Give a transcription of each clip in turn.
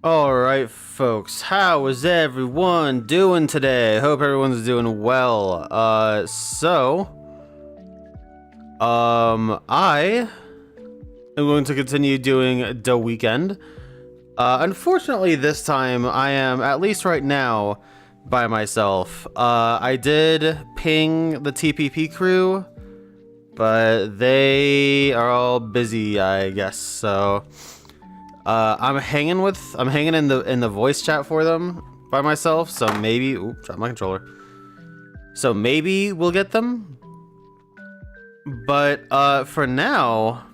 Alright, folks, how is everyone doing today? Hope everyone's doing well. I am going to continue doing the weekend. Unfortunately, this time I am, at least right now, by myself. I did ping the TPP crew, but they are all busy, I guess, so... I'm hanging in the voice chat for them by myself, so maybe, oops, drop my controller. So maybe we'll get them. But for now,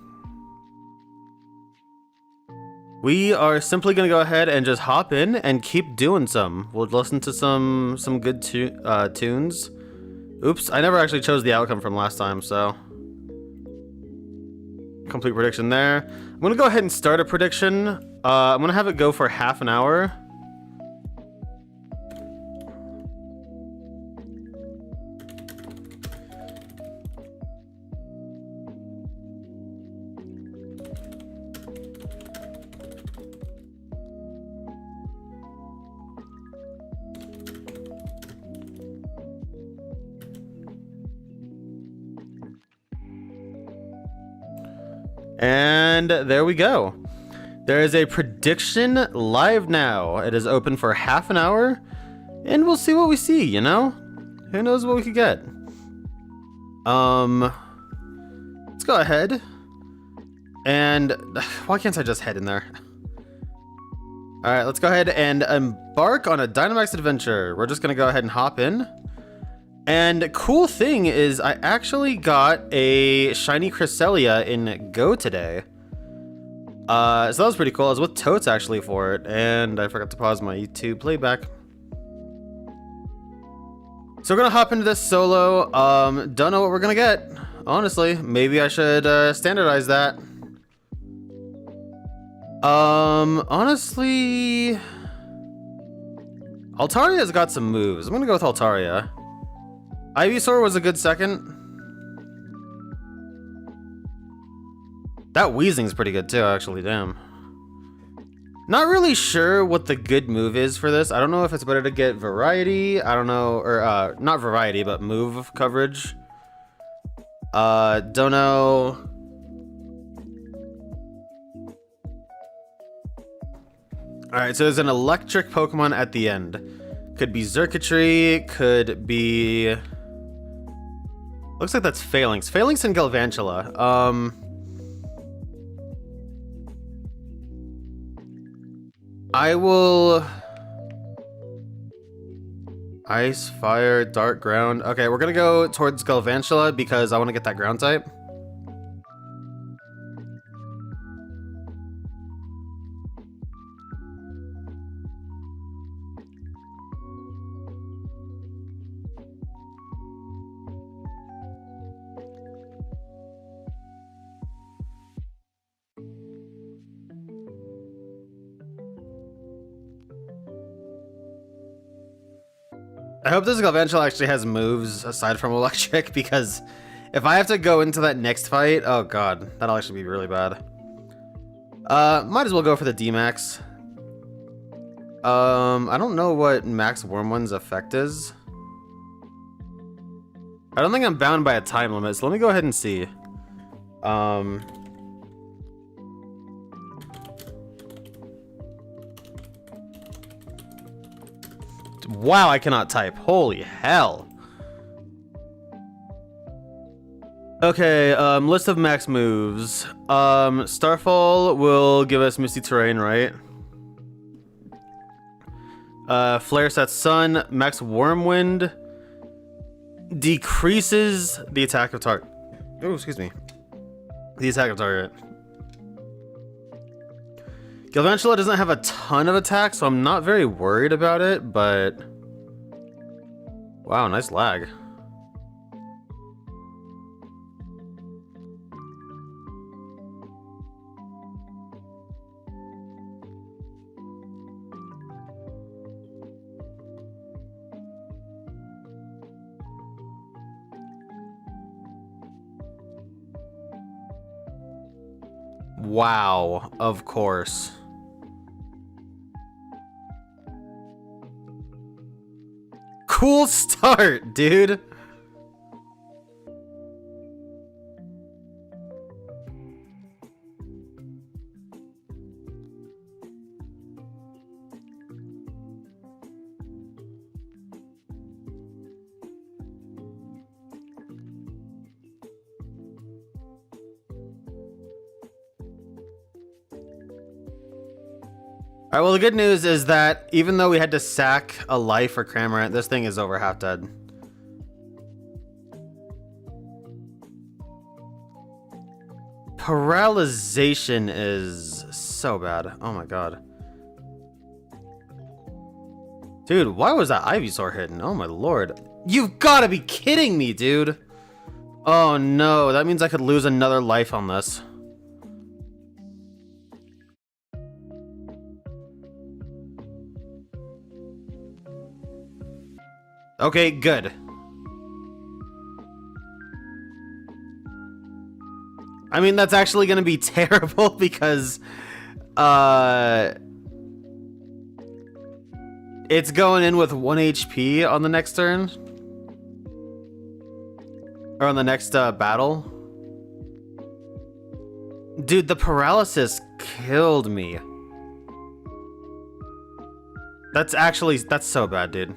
we are simply gonna go ahead and just hop in and keep doing some. We'll listen to some good tunes. Oops, I never actually chose the outcome from last time, so complete prediction there. I'm gonna go ahead and start a prediction. I'm gonna have it go for half an hour. And there we go. There is a prediction live now. It is open for half an hour, and we'll see what we see, you know? Who knows what we could get? Let's go ahead. And why can't I just head in there? Alright, let's go ahead and embark on a Dynamax adventure. We're just gonna go ahead and hop in. And cool thing is I actually got a shiny Cresselia in Go today. So that was pretty cool. I was with Totes actually for it, and I forgot to pause my YouTube playback. So we're gonna hop into this solo. Don't know what we're gonna get, honestly. Maybe I should standardize that. Honestly, Altaria's got some moves. I'm gonna go with Altaria. Ivysaur was a good second. That Weezing's pretty good too, actually, damn. Not really sure what the good move is for this. I don't know if it's better to get variety. I don't know, or not variety, but move coverage. Don't know. Alright, so there's an electric Pokemon at the end. Could be Xurkitree, could be... Looks like that's Phalanx. Phalanx and Galvantula. I will... Ice, Fire, Dark Ground. Okay, we're gonna go towards Galvantula because I want to get that ground type. I hope this Galvantula actually has moves aside from electric, because if I have to go into that next fight, oh god, that'll actually be really bad. Might as well go for the D-Max. I don't know what Max Wormone's effect is. I don't think I'm bound by a time limit, so let me go ahead and see. Wow, I cannot type. Holy hell. Okay, list of max moves. Starfall will give us Misty Terrain, right? Flare Set Sun, Max Wormwind decreases the attack of target. Oh, excuse me. The attack of target. Galvantula doesn't have a ton of attack, so I'm not very worried about it, but... Wow, nice lag. Wow, of course. cool start, dude. Alright, well, the good news is that even though we had to sack a life for Cramorant, this thing is over half dead. Paralyzation is so bad. Oh my god. Dude, why was that Ivysaur hitting? Oh my lord. You've gotta be kidding me, dude. Oh no, that means I could lose another life on this. Okay, good. I mean, that's actually gonna be terrible because, it's going in with 1 HP on the next turn. Or on the next, battle. Dude, the paralysis killed me. That's so bad, dude.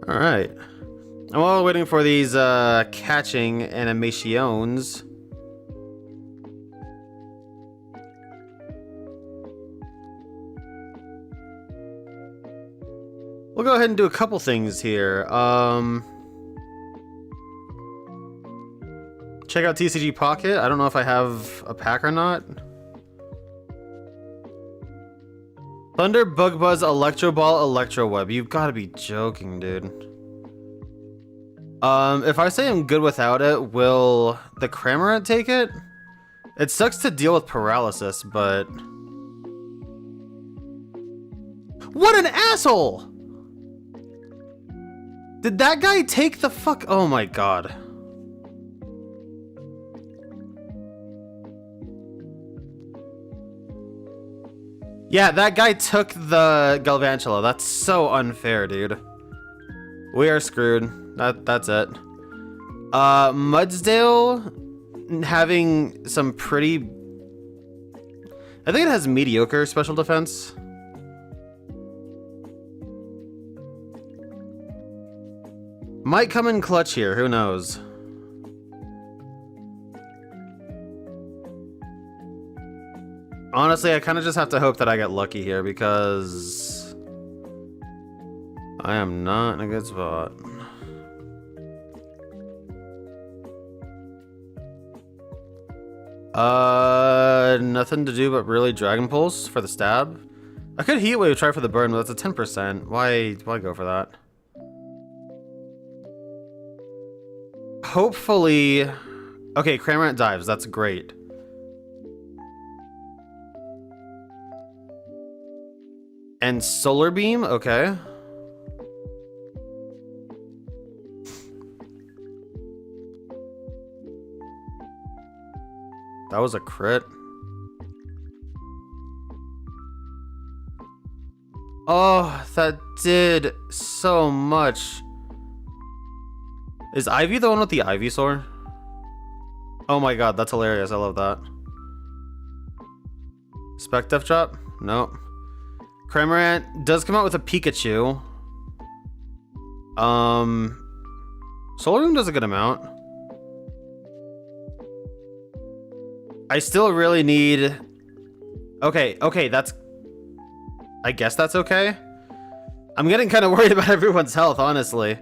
Alright. And while we're waiting for these catching animations, we'll go ahead and do a couple things here. Check out TCG Pocket. I don't know if I have a pack or not. Thunder, Bug Buzz, Electro Ball, Electro Web. You've got to be joking, dude. If I say I'm good without it, will the Cramorant take it? It sucks to deal with paralysis, but... What an asshole! Did that guy take the fuck... Oh my god. Yeah, that guy took the Galvantula. That's so unfair, dude. We are screwed. That's it. Mudsdale having some pretty... I think it has mediocre special defense. Might come in clutch here, who knows? Honestly, I kind of just have to hope that I get lucky here because I am not in a good spot. Nothing to do but really Dragon Pulse for the stab. I could Heat Wave, try for the burn, but that's a 10%. Why go for that? Hopefully... Okay, Cramorant dives. That's great. And Solar Beam? Okay. That was a crit. Oh, that did so much. Is Ivy the one with the Ivysaur? Oh my god, that's hilarious. I love that. Spec Def Drop? Nope. Cramorant does come out with a Pikachu. Solar Beam does a good amount. I still really need... Okay, that's... I guess that's okay. I'm getting kind of worried about everyone's health, honestly.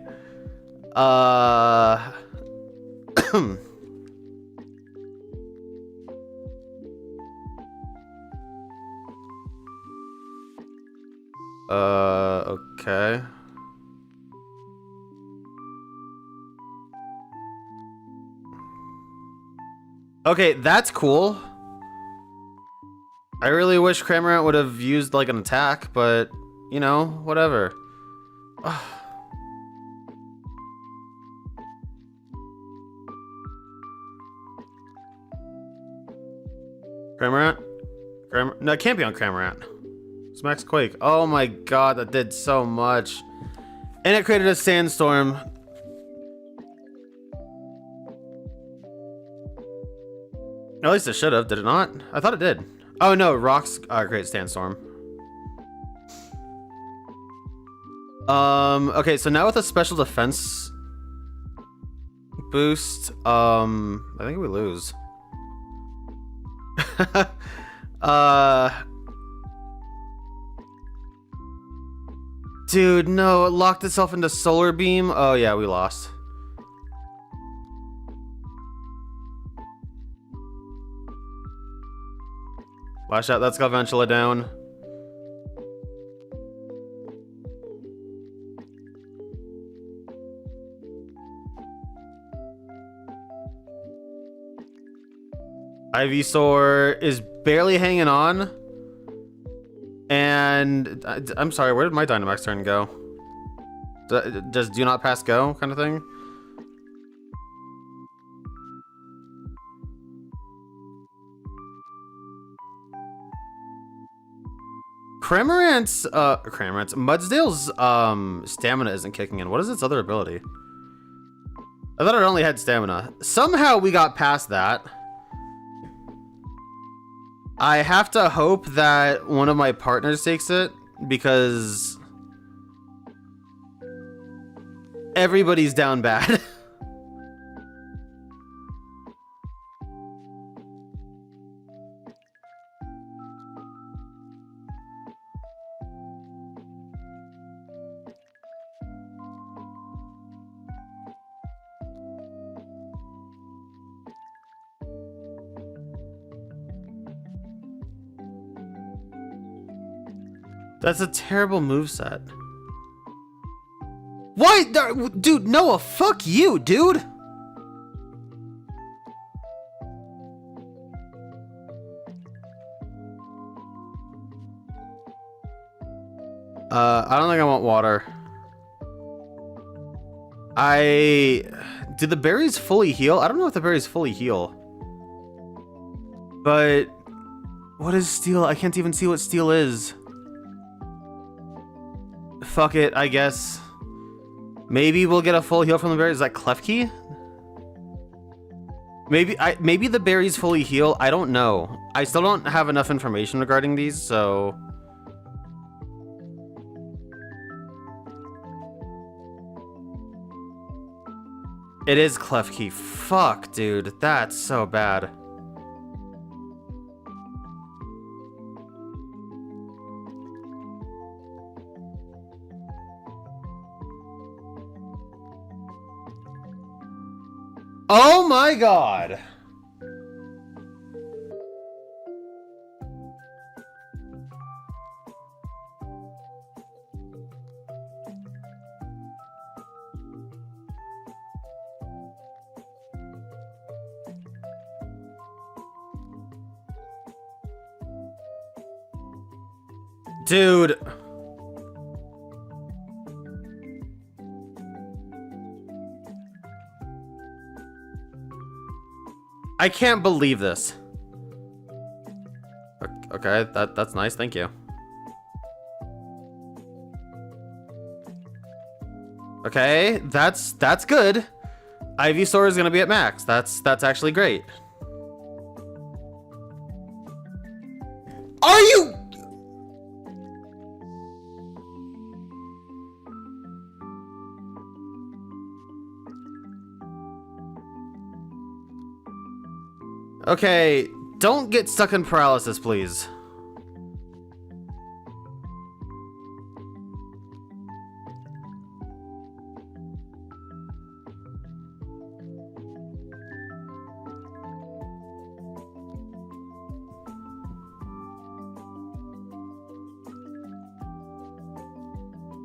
Okay. Okay, that's cool. I really wish Cramorant would have used like an attack, but you know, whatever. Cramorant? No, it can't be on Cramorant. It's Max Quake. Oh my god, that did so much. And it created a sandstorm. At least it should have, did it not? I thought it did. Oh no, rocks create sandstorm. Okay, so now with a special defense boost, I think we lose. Dude, no, it locked itself into Solar Beam. Oh yeah, we lost. Flash out, that's got Ventula down. Ivysaur is barely hanging on. And I'm sorry, where did my Dynamax turn go? Does do not pass go kind of thing? Cramorant's Mudsdale's stamina isn't kicking in. What is its other ability? I thought it only had stamina. Somehow we got past that. I have to hope that one of my partners takes it, because everybody's down bad. That's a terrible moveset. What? Dude, Noah, fuck you, dude! I don't think I want water. Do the berries fully heal? I don't know if the berries fully heal. But what is steel? I can't even see what steel is. Fuck it, I guess. Maybe we'll get a full heal from the berries. Is that Klefki? Maybe the berries fully heal. I don't know. I still don't have enough information regarding these, so. It is Klefki. Fuck, dude. That's so bad. Oh my god! Dude. I can't believe this. Okay, that's nice, thank you. Okay, that's good. Ivysaur is gonna be at max. That's actually great. Are you? Okay, don't get stuck in paralysis, please.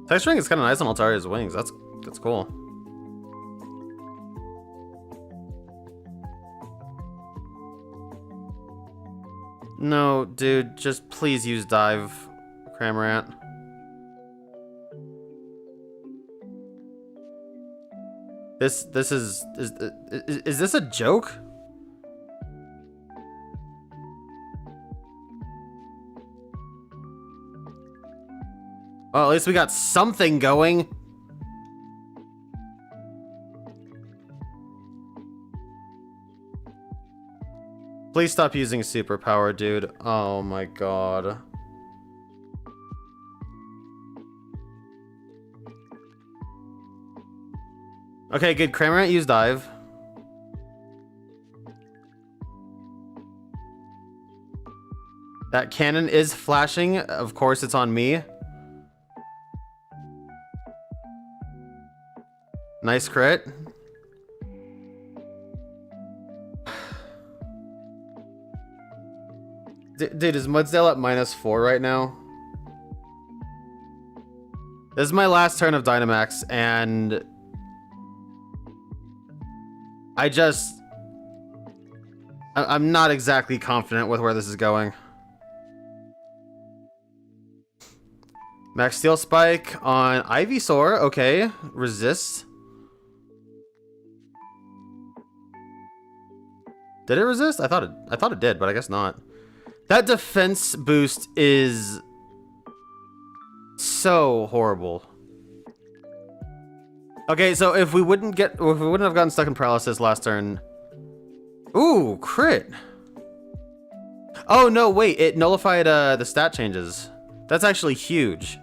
Texturing is kind of nice on Altaria's wings. That's cool. No, dude, just please use dive, Cramorant. Is this a joke? Well, at least we got something going. Please stop using superpower, dude. Oh my god. Okay, good. Cramorant used dive. That cannon is flashing. Of course, it's on me. Nice crit. Dude, is Mudsdale at -4 right now? This is my last turn of Dynamax, and I'm not exactly confident with where this is going. Max Steel Spike on Ivysaur. Okay, resist. Did it resist? I thought it did, but I guess not. That defense boost is so horrible. Okay, so if we wouldn't have gotten stuck in paralysis last turn. Ooh, crit. Oh no, wait, it nullified the stat changes. That's actually huge.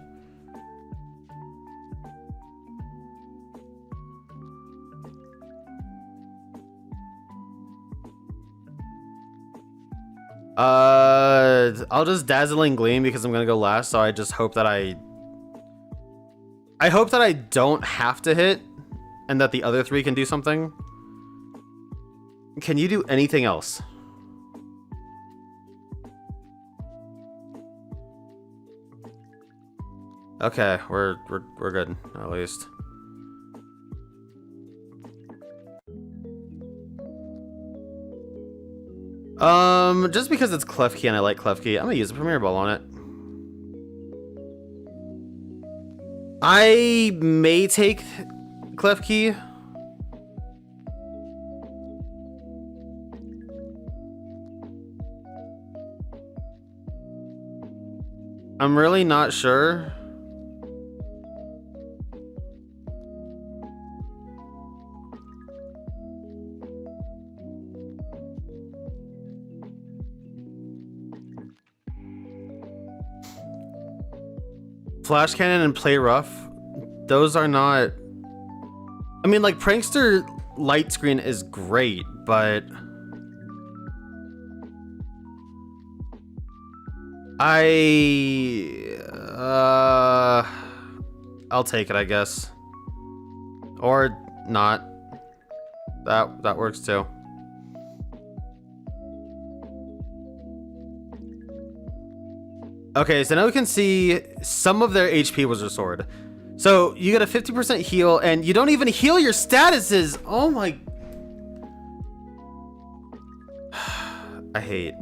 I'll just Dazzling Gleam because I'm gonna go last, so I just hope that I hope that I don't have to hit and that the other three can do something. Can you do anything else? Okay, we're good, at least. Just because it's Klefki and I like Klefki, I'm gonna use a Premier Ball on it. I may take Klefki. I'm really not sure. Flash Cannon and Play Rough, those are not... I mean, like, Prankster Light Screen is great, but... I'll take it, I guess. Or not. That works too. Okay, so now we can see some of their HP was restored. So you get a 50% heal, and you don't even heal your statuses. Oh my... I hate.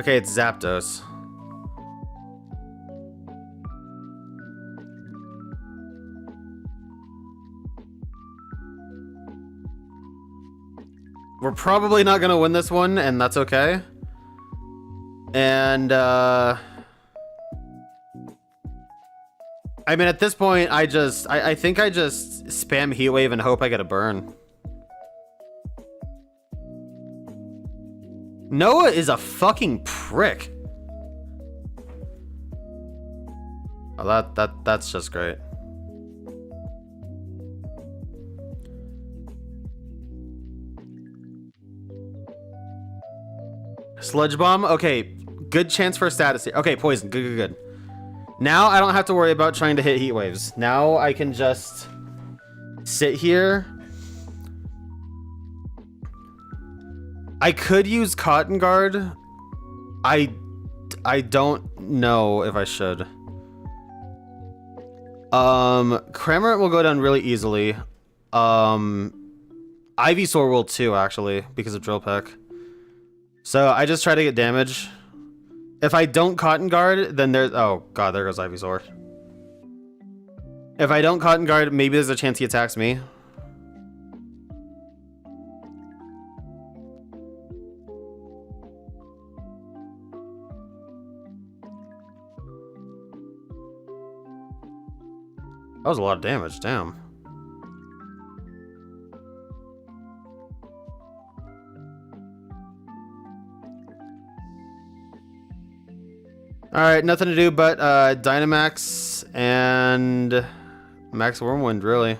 Okay, it's Zapdos. We're probably not gonna win this one, and that's okay. And I mean, at this point, I think I just spam Heat Wave and hope I get a burn. Noah is a fucking prick. Oh, that's just great. Sludge Bomb. Okay, good chance for a status here. Okay, Poison. Good. Now I don't have to worry about trying to hit Heat Waves. Now I can just sit here. I could use Cotton Guard. I don't know if I should. Cramorant will go down really easily. Ivysaur will too, actually, because of Drill Peck. So I just try to get damage. If I don't Cotton Guard, then there's... Oh, God, there goes Ivysaur. If I don't Cotton Guard, maybe there's a chance he attacks me. That was a lot of damage, damn. Alright, nothing to do but Dynamax and Max Wormwind, really.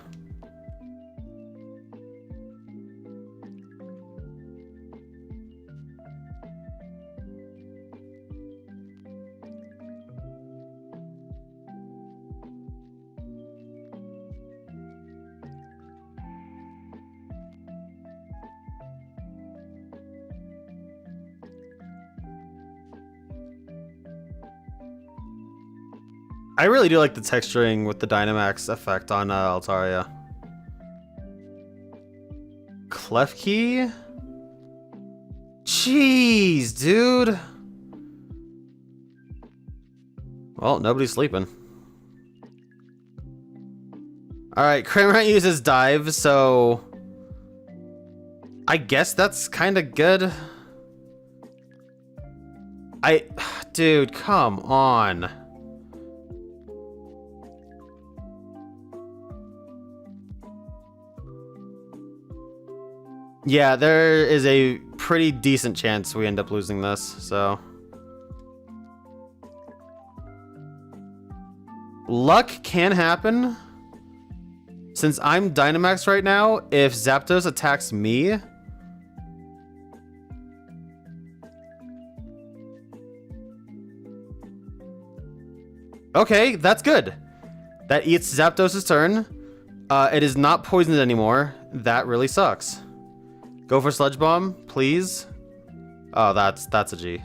I really do like the texturing with the Dynamax effect on Altaria. Klefki? Jeez, dude. Well, nobody's sleeping. Alright, Cramorant uses Dive, so... I guess that's kind of good. Dude, come on. Yeah, there is a pretty decent chance we end up losing this, so... Luck can happen. Since I'm Dynamax right now, if Zapdos attacks me... Okay, that's good. That eats Zapdos' turn. It is not poisoned anymore. That really sucks. Go for Sludge Bomb, please. Oh, that's a G.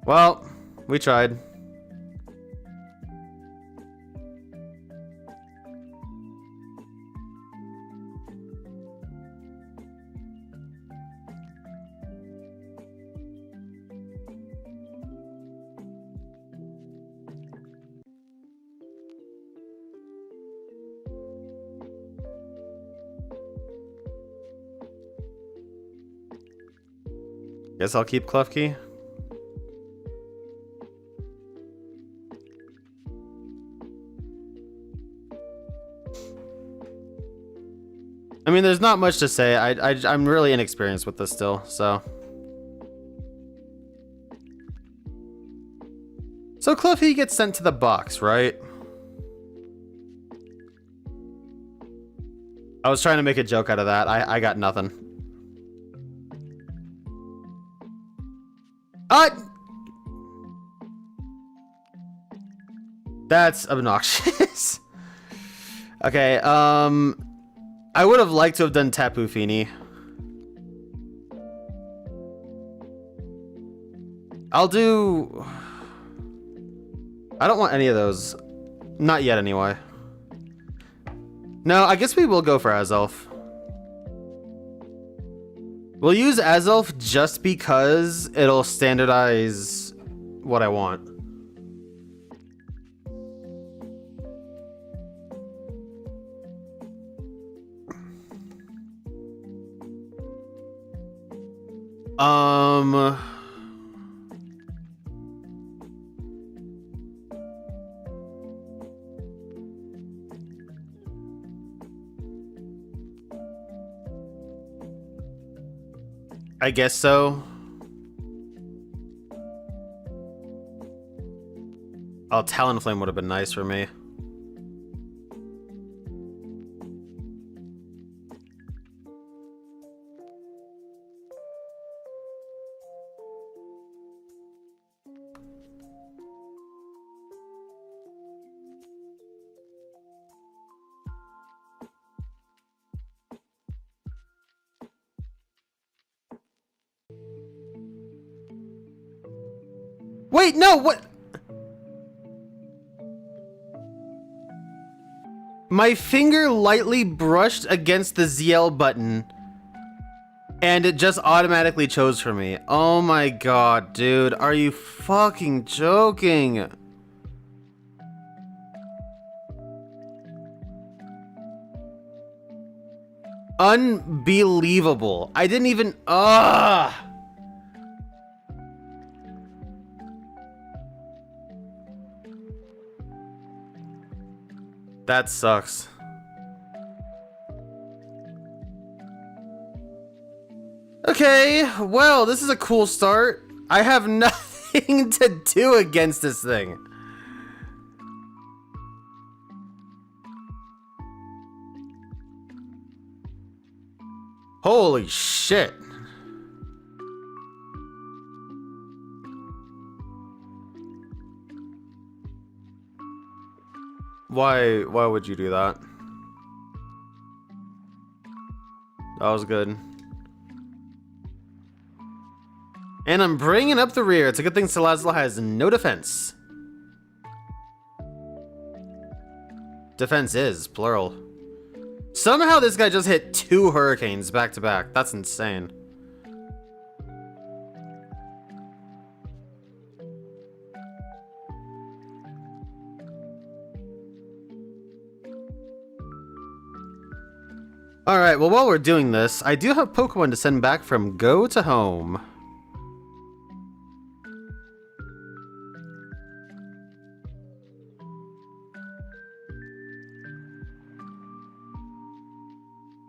Well, we tried. Guess I'll keep Klefki. I mean, there's not much to say. I'm really inexperienced with this still, so. So Klefki gets sent to the box, right? I was trying to make a joke out of that. I got nothing. That's obnoxious. Okay, I would have liked to have done Tapu Fini. I'll do... I don't want any of those. Not yet, anyway. No, I guess we will go for Azelf. We'll use Azelf just because it'll standardize what I want. I guess so. Oh, Talonflame would have been nice for me. Wait, no, what? My finger lightly brushed against the ZL button and it just automatically chose for me. Oh my god, dude. Are you fucking joking? Unbelievable. I didn't even... That sucks. Okay, well, this is a cool start. I have nothing to do against this thing. Holy shit. Why would you do that? That was good. And I'm bringing up the rear. It's a good thing Salazzle has no defense. Defense is, plural. Somehow this guy just hit 2 hurricanes back to back. That's insane. Alright, well, while we're doing this, I do have Pokemon to send back from Go to Home.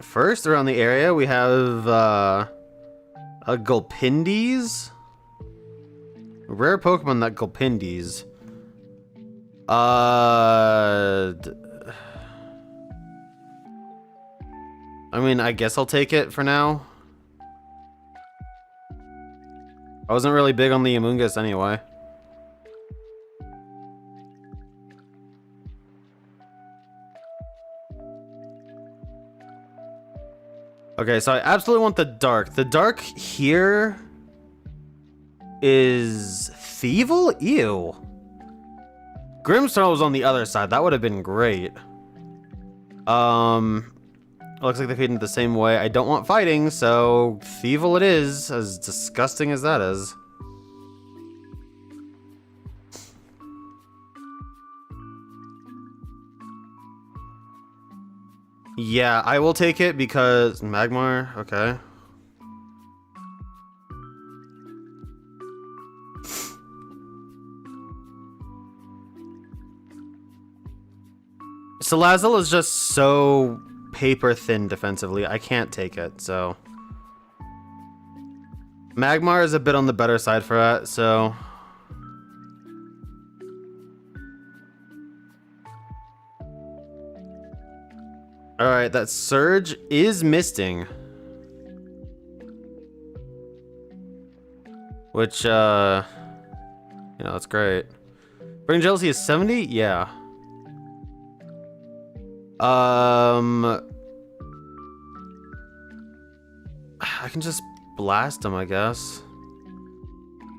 First, around the area, we have a Gulpindes. Rare Pokemon, that Gulpindes. I mean, I guess I'll take it for now. I wasn't really big on the Amoonguss anyway. Okay, so I absolutely want the dark. The dark here is Thievul? Ew. Grimmsnarl was on the other side. That would have been great. Looks like they feed in the same way. I don't want fighting, so Thievul it is, as disgusting as that is. Yeah, I will take it because Magmar, okay. Salazzle is just so paper thin defensively. I can't take it, so. Magmar is a bit on the better side for that, so. Alright, that Surge is misting. Which, you know, that's great. Brain Jealousy is 70? Yeah. I can just blast him, I guess.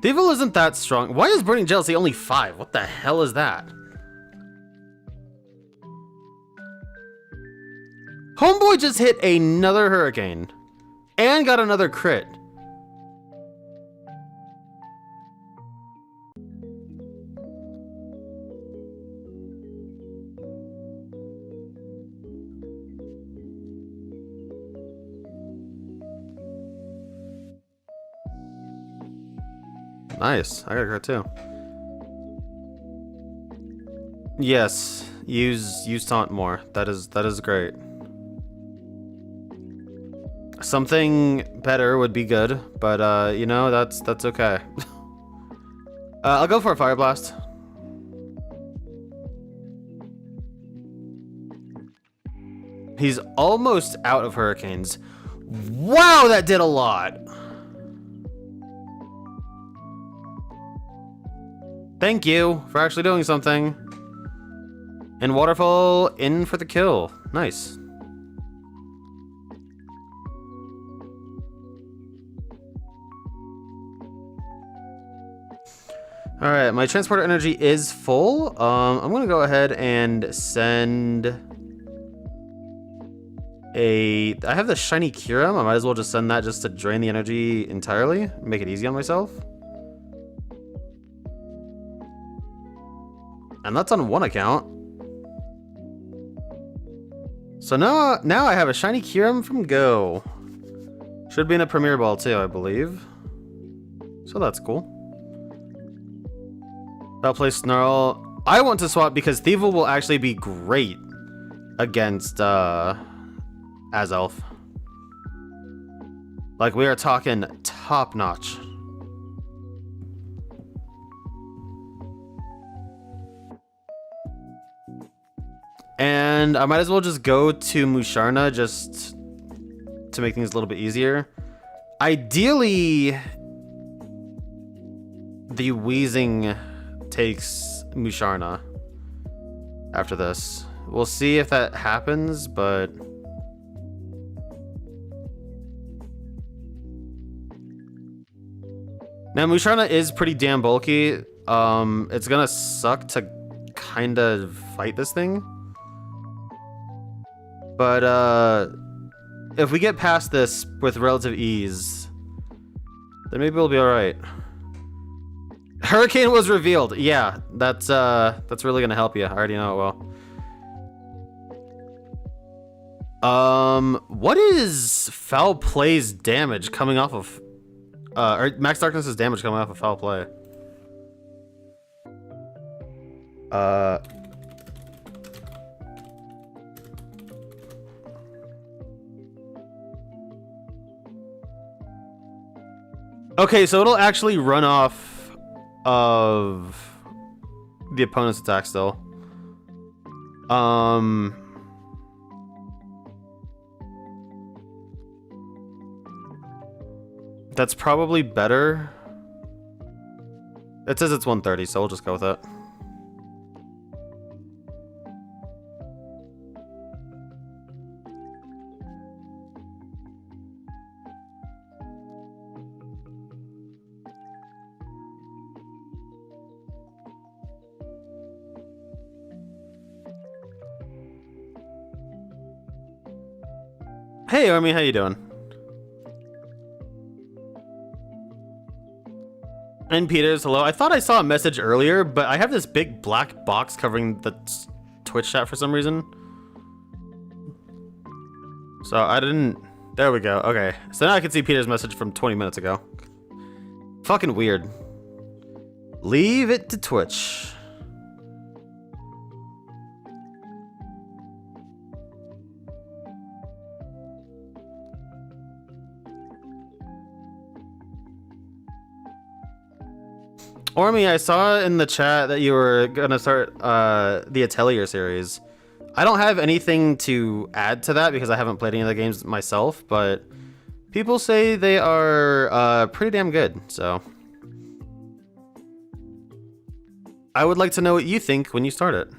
Thievul isn't that strong. Why is Burning Jealousy only 5? What the hell is that? Homeboy just hit another hurricane and got another crit. Nice. I got a crit too. Yes, use taunt more. That is great. Something better would be good, but you know, that's okay. I'll go for a Fire Blast. He's almost out of hurricanes. Wow, that did a lot. Thank you for actually doing something. And Waterfall in for the kill. Nice. Alright, my transporter energy is full. I'm gonna go ahead and send I have the shiny Kyurem. I might as well just send that just to drain the energy entirely. Make it easy on myself. And that's on one account. So now I have a shiny Kyurem from Go. Should be in a Premier Ball too, I believe. So that's cool. I'll play Snarl. I want to swap because Thievul will actually be great against Azelf. Like, we are talking top notch. And I might as well just go to Musharna just to make things a little bit easier. Ideally, the Wheezing takes Musharna after this. We'll see if that happens, but... Now, Musharna is pretty damn bulky. It's gonna suck to kind of fight this thing. But, if we get past this with relative ease, then maybe we'll be alright. Hurricane was revealed. Yeah, that's really gonna help you. I already know it will. What is Foul Play's damage coming off of... or Max Darkness's damage coming off of Foul Play? Okay, so it'll actually run off of the opponent's attack still. That's probably better. It says it's 130, so we'll just go with it. Hey, Army, how you doing? And Peters, hello. I thought I saw a message earlier, but I have this big black box covering the Twitch chat for some reason. So I didn't... There we go. Okay. So now I can see Peter's message from 20 minutes ago. Fucking weird. Leave it to Twitch. Ormy, I saw in the chat that you were gonna start the Atelier series. I don't have anything to add to that because I haven't played any of the games myself, but people say they are pretty damn good, so. I would like to know what you think when you start it.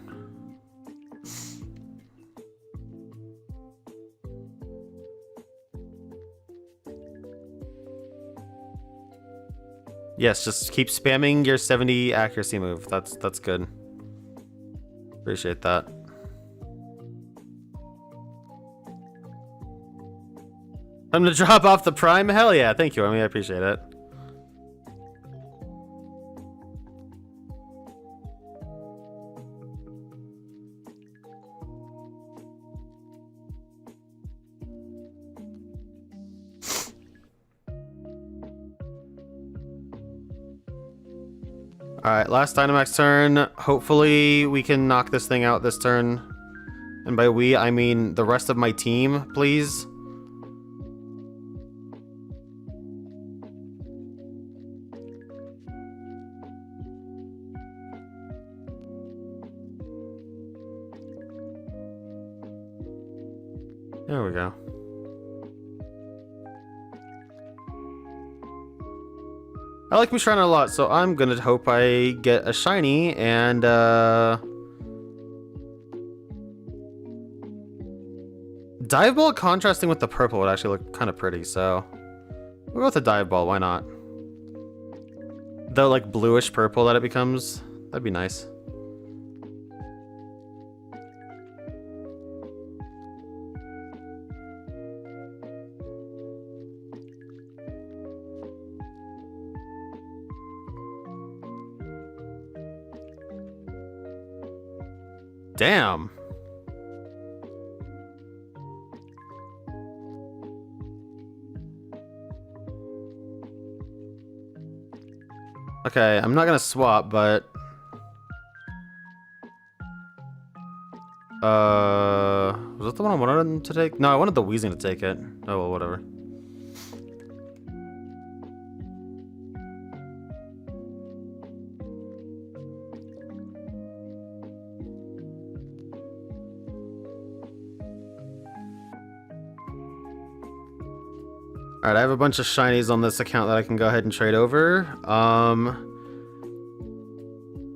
Yes, just keep spamming your 70 accuracy move. That's good. Appreciate that. I'm gonna drop off the Prime? Hell yeah, thank you, Army. I appreciate it. Alright, last Dynamax turn. Hopefully we can knock this thing out this turn. And by we, I mean the rest of my team, please. There we go. I like Musharna a lot, so I'm gonna hope I get a shiny and Dive Ball contrasting with the purple would actually look kind of pretty, so we'll go with the Dive Ball, why not? The like bluish purple that it becomes, that'd be nice. Damn. Okay, I'm not gonna swap, but... the one I wanted him to take? No, I wanted the Weezing to take it. Oh, well, whatever. Alright, I have a bunch of shinies on this account that I can go ahead and trade over.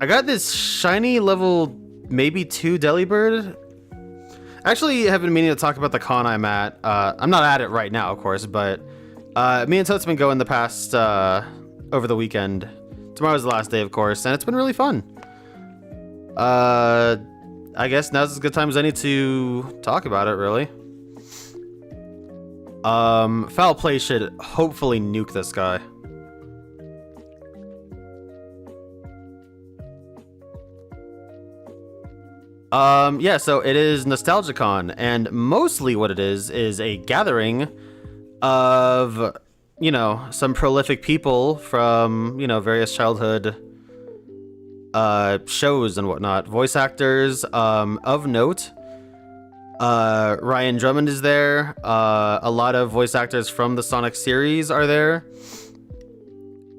I got this shiny level maybe 2 Delibird. Actually, I have been meaning to talk about the con I'm at. I'm not at it right now, of course, but me and Toad's been going the past over the weekend. Tomorrow's the last day, of course, and it's been really fun. I guess now's as good time as any to talk about it, really. Foul play should hopefully nuke this guy. Yeah, so it is NostalgiaCon, and mostly what it is a gathering of, you know, some prolific people from, you know, various childhood shows and whatnot. Voice actors of note. Ryan Drummond is there. A lot of voice actors from the Sonic series are there.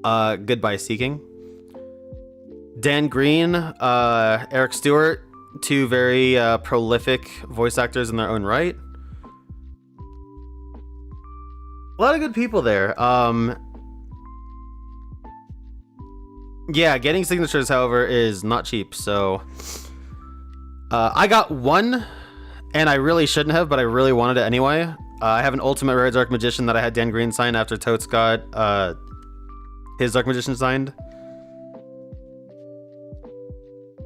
Goodbye Seeking. Dan Green, Eric Stewart, two very prolific voice actors in their own right. A lot of good people there. Yeah, getting signatures, however, is not cheap, so I got one, and I really shouldn't have, but I really wanted it anyway. I have an Ultimate Rare Dark Magician that I had Dan Green sign after Totes got his Dark Magician signed.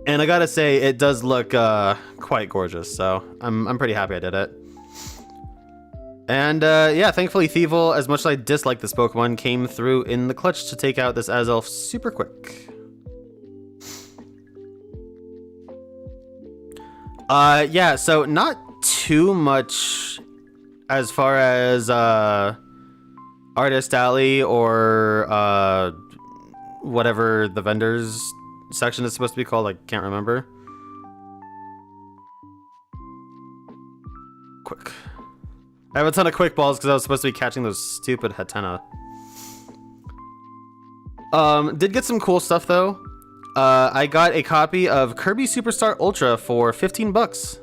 And I gotta say, it does look quite gorgeous, so I'm pretty happy I did it. And yeah, thankfully Thievul, as much as I dislike this Pokemon, came through in the clutch to take out this Azelf super quick. Yeah, so not too much as far as Artist Alley or whatever the vendors section is supposed to be called. I can't remember. Quick. I have a ton of quick balls because I was supposed to be catching those stupid Hatena. Did get some cool stuff though. I got a copy of Kirby Superstar Ultra for 15 bucks,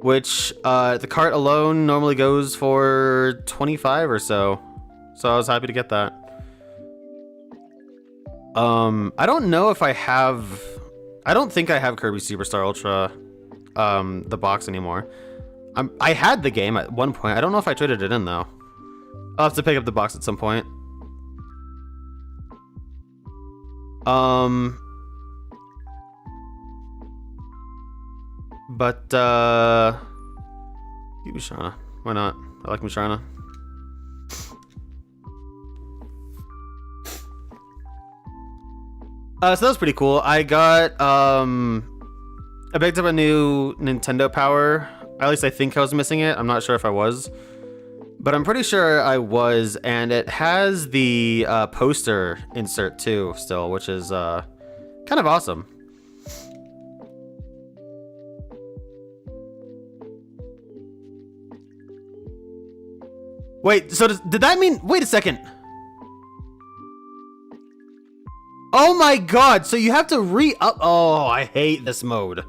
which the cart alone normally goes for 25 or so. So I was happy to get that. I don't know if I have... I don't think I have Kirby Superstar Ultra, the box anymore. I had the game at one point. I don't know if I traded it in, though. I'll have to pick up the box at some point. But, Musharna. Why not? I like Musharna. So that was pretty cool. I got, I picked up a new Nintendo Power. At least I think I was missing it. I'm not sure if I was, but I'm pretty sure I was. And it has the poster insert too still, which is kind of awesome. Wait, so did that mean... Wait a second. Oh my god, so you have to re-up... Oh, I hate this mode.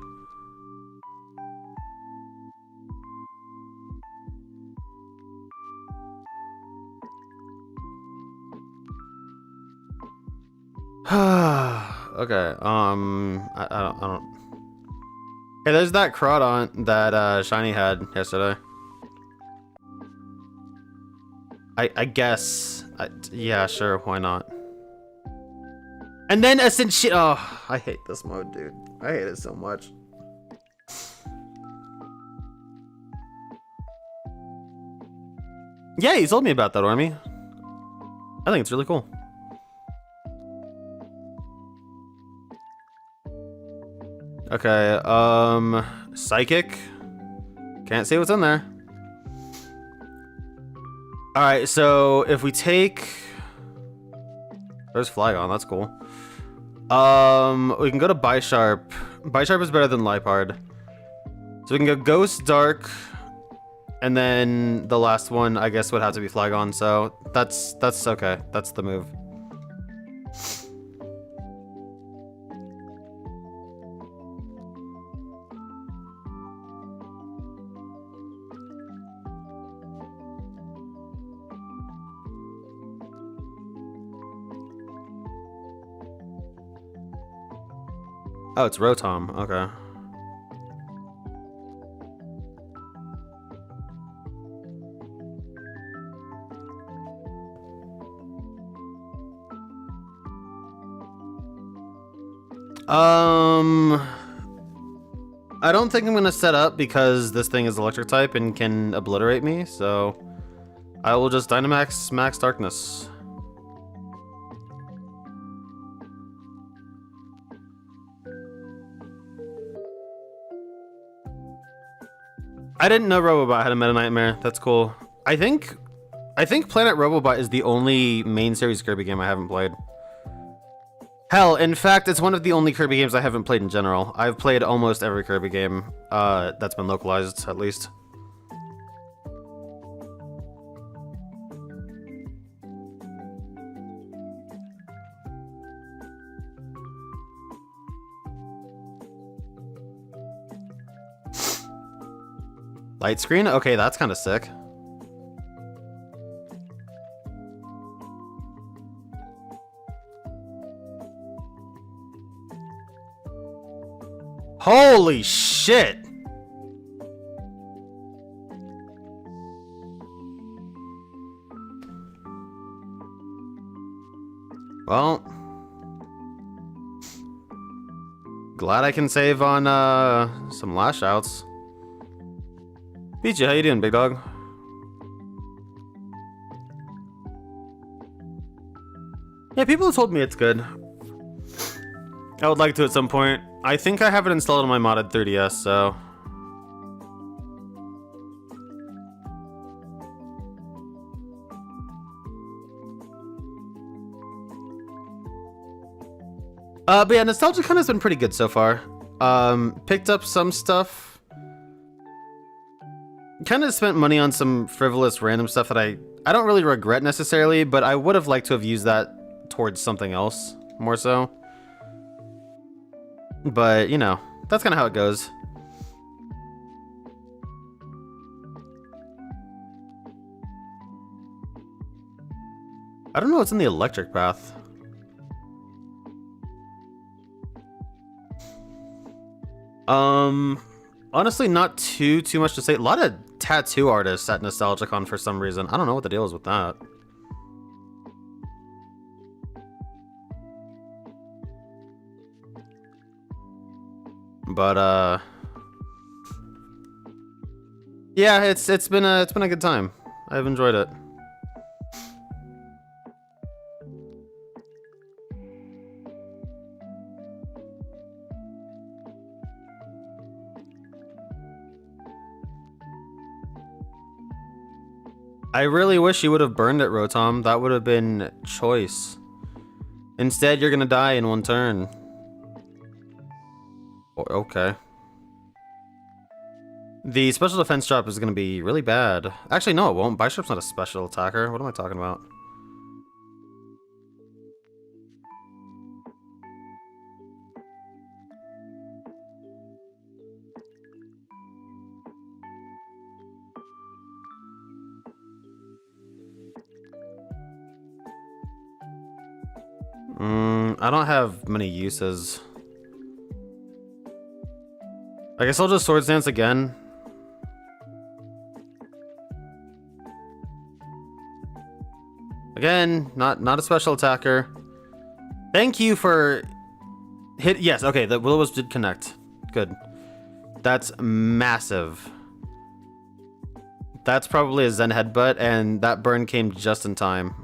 Okay, I don't... Hey, there's that Crawdaunt that Shiny had yesterday. I guess... yeah, sure, why not? And then Ascension... Oh, I hate this mode, dude. I hate it so much. Yeah, you told me about that, Ormy. I think it's really cool. Okay, Psychic. Can't see what's in there. Alright, so if we take... There's Flygon, that's cool. We can go to Bisharp. Bisharp is better than Liepard. So we can go Ghost, Dark, And then the last one, I guess, would have to be Flygon, so that's okay. That's the move. Oh, it's Rotom. Okay. I don't think I'm gonna set up because this thing is electric type and can obliterate me, so I will just Dynamax Max Darkness. I didn't know Robobot had a Meta Nightmare. That's cool. I think Planet Robobot is the only main series Kirby game I haven't played. Hell, in fact, it's one of the only Kirby games I haven't played in general. I've played almost every Kirby game that's been localized, at least. Light screen? Okay, that's kind of sick. Holy shit! Well, glad I can save on some lash outs. Peachy, how you doing, big dog? Yeah, people have told me it's good. I would like to at some point. I think I have it installed on my modded 3DS, so... but yeah, Nostalgia Con has been pretty good so far. Picked up some stuff. Kind of spent money on some frivolous random stuff that I don't really regret necessarily, but I would have liked to have used that towards something else, more so. But, you know, that's kind of how it goes. I don't know what's in the electric path. Honestly, not too much to say. A lot of tattoo artists at Nostalgicon for some reason. I don't know what the deal is with that. But yeah, it's been a good time. I've enjoyed it. I really wish you would have burned it, Rotom. That would have been choice. Instead, you're gonna die in one turn. Okay. The special defense drop is gonna be really bad. Actually, no, it won't. Bishop's not a special attacker. What am I talking about? I don't have many uses. I guess I'll just Swords Dance again. Again, not a special attacker. Thank you for hit. Yes, okay, the Will-O-Wisp did connect. Good. That's massive. That's probably a Zen Headbutt, and that burn came just in time.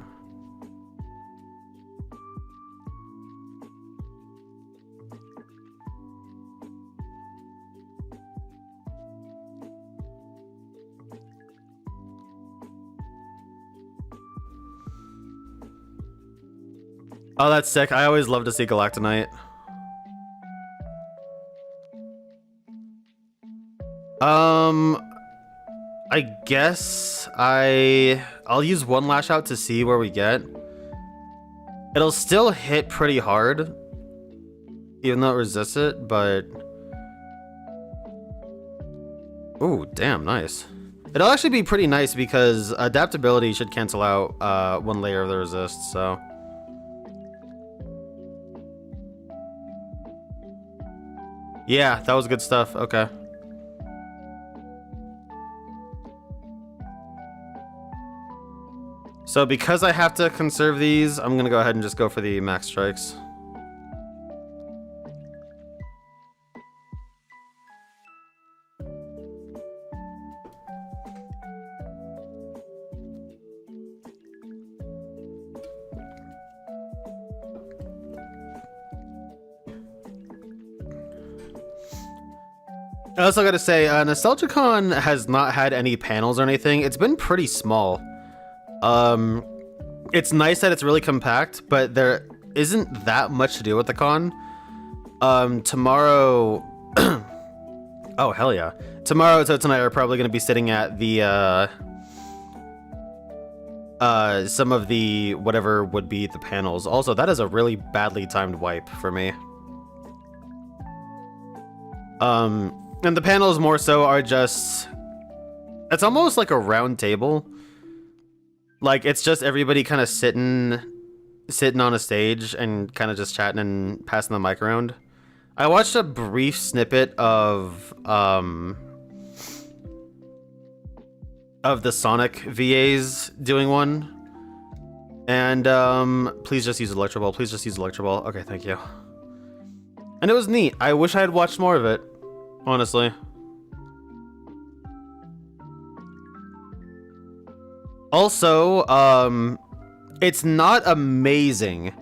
Oh, that's sick. I always love to see Galactonite. I guess I'll use one lash out to see where we get. It'll still hit pretty hard, even though it resists it, but... Ooh, damn, nice. It'll actually be pretty nice because adaptability should cancel out one layer of the resist, so... Yeah, that was good stuff. Okay. So because I have to conserve these, I'm gonna go ahead and just go for the max strikes. I also gotta say, NostalgiaCon has not had any panels or anything. It's been pretty small. It's nice that it's really compact, but there isn't that much to do with the con. Tomorrow... oh, hell yeah. Tomorrow, Totes and I are probably gonna be sitting at the, some of the whatever would be the panels. Also, that is a really badly timed wipe for me. And the panels more so are just... It's almost like a round table. Like, it's just everybody kind of sitting on a stage and kind of just chatting and passing the mic around. I watched a brief snippet of the Sonic VAs doing one. And, please just use Electro Ball. Please just use Electro Ball. Okay, thank you. And it was neat. I wish I had watched more of it. Honestly. Also, it's not amazing,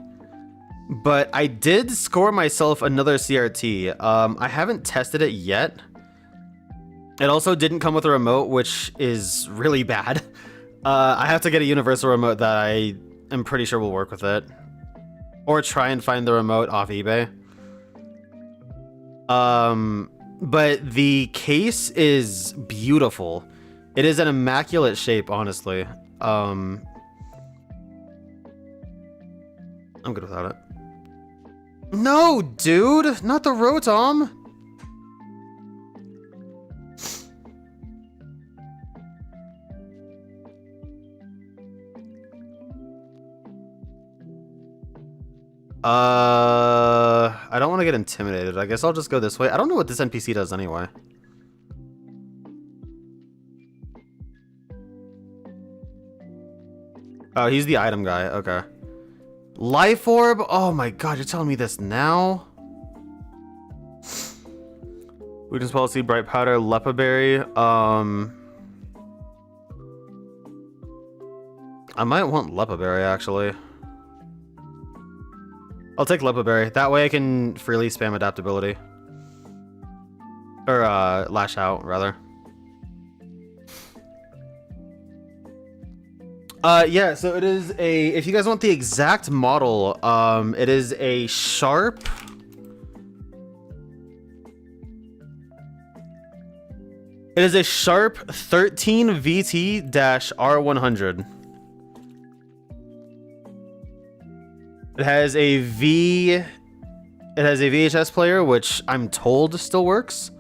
but I did score myself another CRT. I haven't tested it yet. It also didn't come with a remote, which is really bad. I have to get a universal remote that I am pretty sure will work with it. Or try and find the remote off eBay. But the case is beautiful. It is an immaculate shape, honestly. I'm good without it. No, dude! Not the Rotom! I don't want to get intimidated. I guess I'll just go this way. I don't know what this NPC does anyway. Oh, he's the item guy. Okay. Life Orb? Oh my god, you're telling me this now? Weakness Policy, Bright Powder, Lepa Berry. I might want Lepa Berry, actually. I'll take Lepa Berry. That way I can freely spam adaptability. Or, lash out, rather. Yeah, so it is a... If you guys want the exact model, it is a Sharp... It is a Sharp 13 VT-R100. It has a VHS player, which I'm told still works.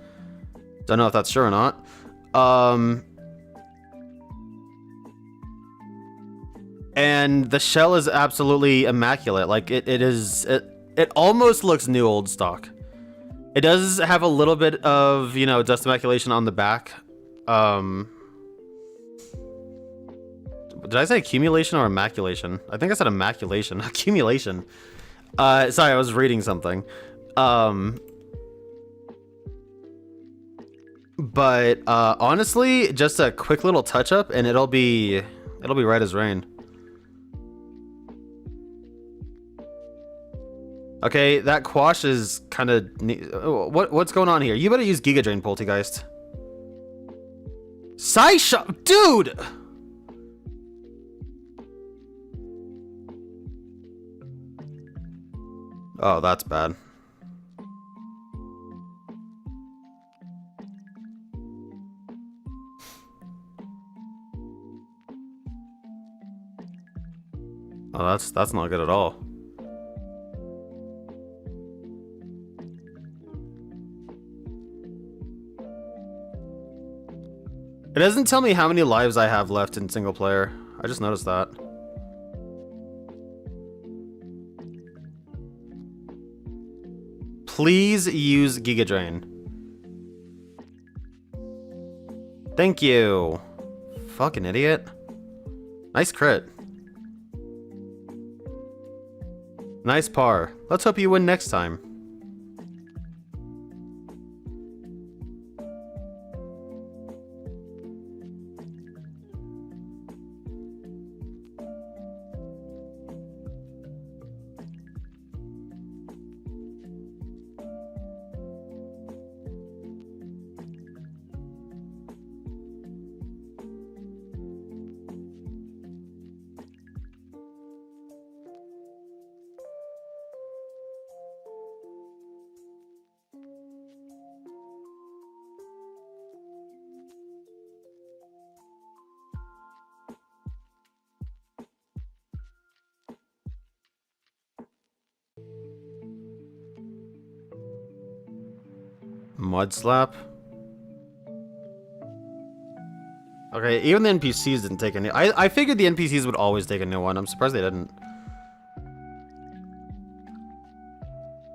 Don't know if that's true or not. And the shell is absolutely immaculate. Like it almost looks new old stock. It does have a little bit of, you know, dust immaculation on the back. Did I say accumulation or immaculation? I think I said immaculation. Accumulation. Sorry, I was reading something. But honestly, just a quick little touch up and it'll be right as rain. Okay, that Quash is kind of... What's going on here? You better use Giga Drain, Poltergeist. Psyshock! Dude! Oh, that's bad. Oh, that's not good at all. It doesn't tell me how many lives I have left in single player. I just noticed that. Please use Giga Drain. Thank you. Fucking idiot. Nice crit. Nice par. Let's hope you win next time. Mud Slap. Okay, even the NPCs didn't take any. I figured the NPCs would always take a new one. I'm surprised they didn't.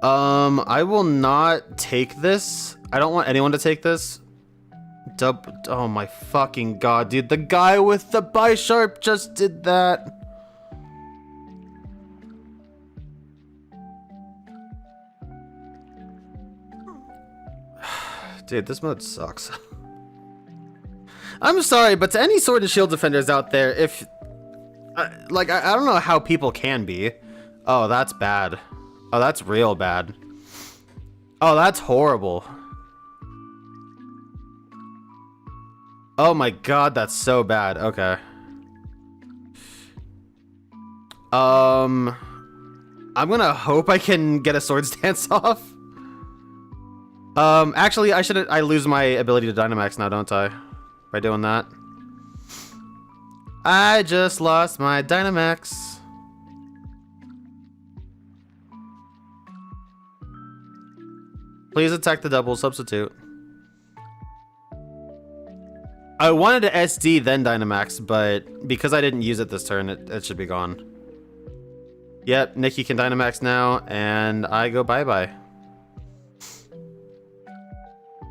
I will not take this. I don't want anyone to take this. Oh my fucking god, dude. The guy with the Bisharp just did that. Dude, this mode sucks. I'm sorry, but to any Sword and Shield defenders out there, if... like, I don't know how people can be. Oh, that's bad. Oh, that's real bad. Oh, that's horrible. Oh my god, that's so bad. Okay. I'm gonna hope I can get a Sword Stance off. Actually, I lose my ability to Dynamax now, don't I? By doing that. I just lost my Dynamax. Please attack the double substitute. I wanted to SD then Dynamax, but because I didn't use it this turn, it should be gone. Yep, Nikki can Dynamax now, and I go bye-bye.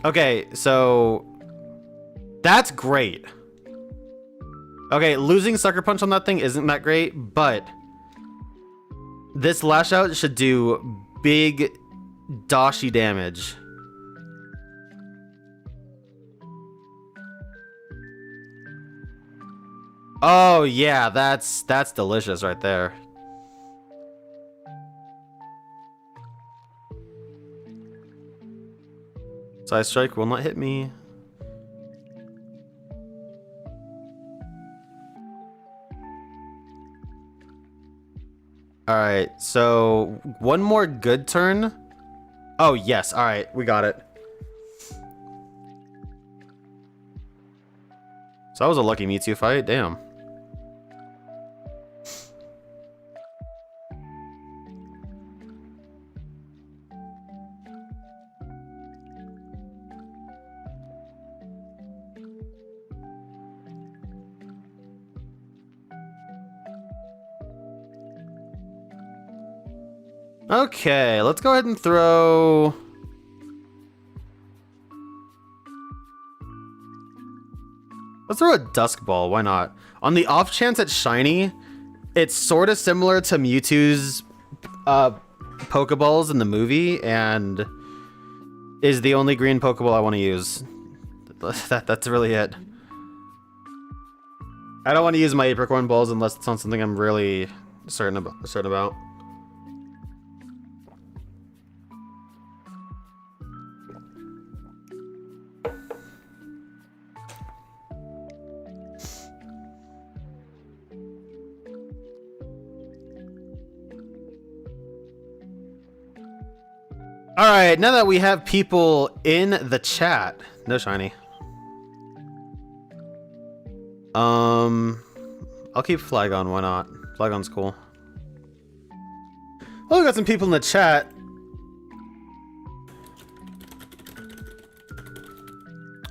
Okay, so that's great. Okay, losing Sucker Punch on that thing isn't that great, but this Lash Out should do big Dashi damage. Oh yeah, that's delicious right there. Side Strike will not hit me. Alright, so one more good turn. Oh yes, alright, we got it. So that was a lucky Mewtwo fight, damn. Okay, let's go ahead and throw... Let's throw a Dusk Ball, why not? On the off chance it's shiny, it's sort of similar to Mewtwo's Pokeballs in the movie, and is the only green Pokeball I want to use. That's really it. I don't want to use my Apricorn Balls unless it's on something I'm really certain about. Alright, now that we have people in the chat. No shiny. I'll keep Flygon, why not? Flygon's cool. Oh, we got some people in the chat.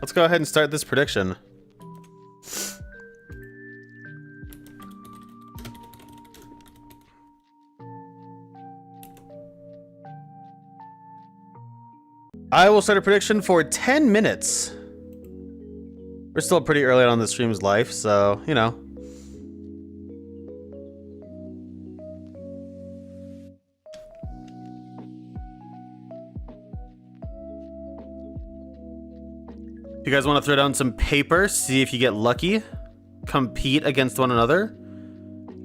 Let's go ahead and start this prediction. I will start a prediction for 10 minutes. We're still pretty early on the stream's life, so, you know. If you guys want to throw down some paper, see if you get lucky, compete against one another,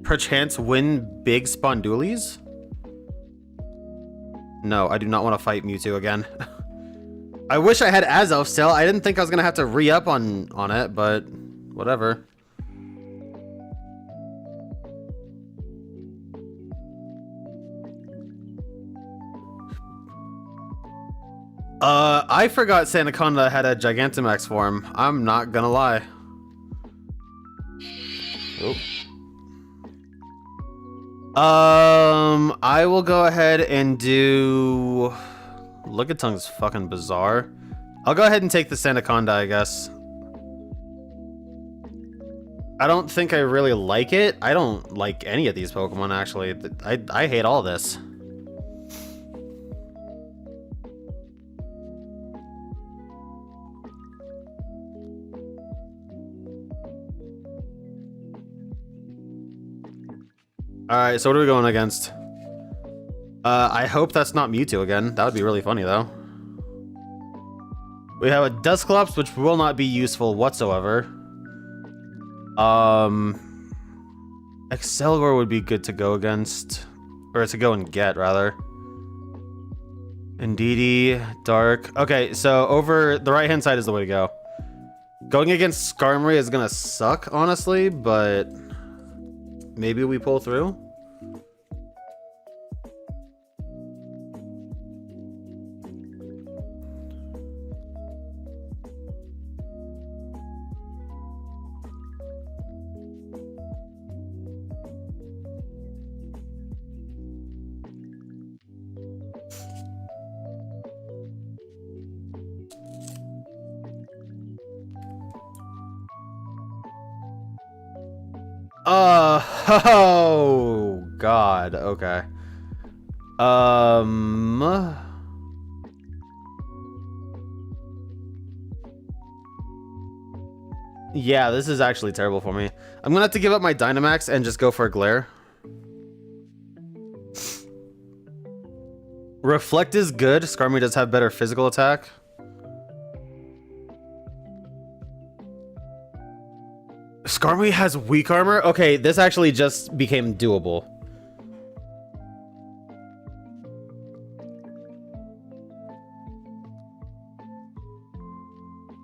perchance win big spondoolies. No, I do not want to fight Mewtwo again. I wish I had Azelf still. I didn't think I was gonna have to re-up on it, but whatever. I forgot Sandaconda had a Gigantamax form. I'm not gonna lie. Oh. I will go ahead and do... Lickitung's fucking bizarre. I'll go ahead and take the Sandaconda, I guess. I don't think I really like it. I don't like any of these Pokemon, actually. I hate all this. Alright, so what are we going against? I hope that's not Mewtwo again. That would be really funny, though. We have a Dusclops, which will not be useful whatsoever. Excalibur would be good to go against. Or to go and get, rather. Indeedee, Dark. Okay, so over the right-hand side is the way to go. Going against Skarmory is gonna suck, honestly, but... maybe we pull through? Oh God, okay. Yeah, this is actually terrible for me. I'm gonna have to give up my Dynamax and just go for a Glare. Reflect is good. Skarmory does have better physical attack. Skarmory has weak armor? Okay, this actually just became doable.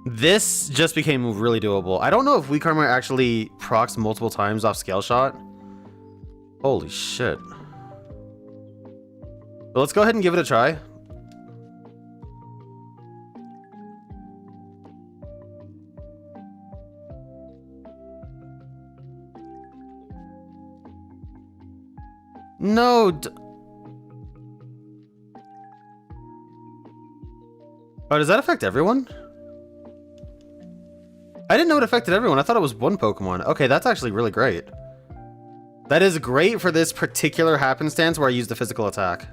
This just became really doable. I don't know if weak armor actually procs multiple times off Scale Shot. Holy shit. But let's go ahead and give it a try. No. Oh, does that affect everyone? I didn't know it affected everyone. I thought it was one Pokemon. Okay, that's actually really great. That is great for this particular happenstance where I use the physical attack.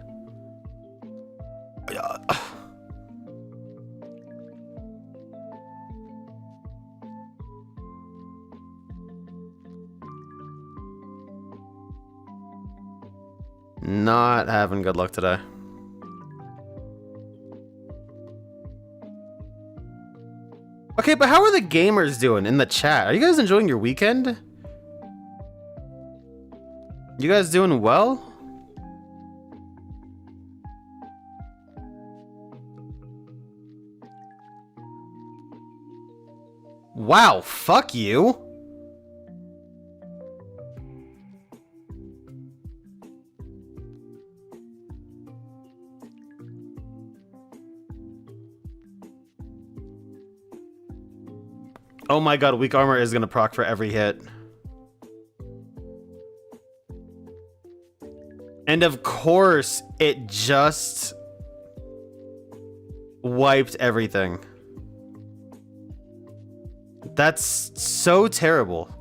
Not having good luck today. Okay, but how are the gamers doing in the chat? Are you guys enjoying your weekend? You guys doing well? Wow, fuck you. Oh my god, weak armor is gonna proc for every hit. And of course, it just wiped everything. That's so terrible.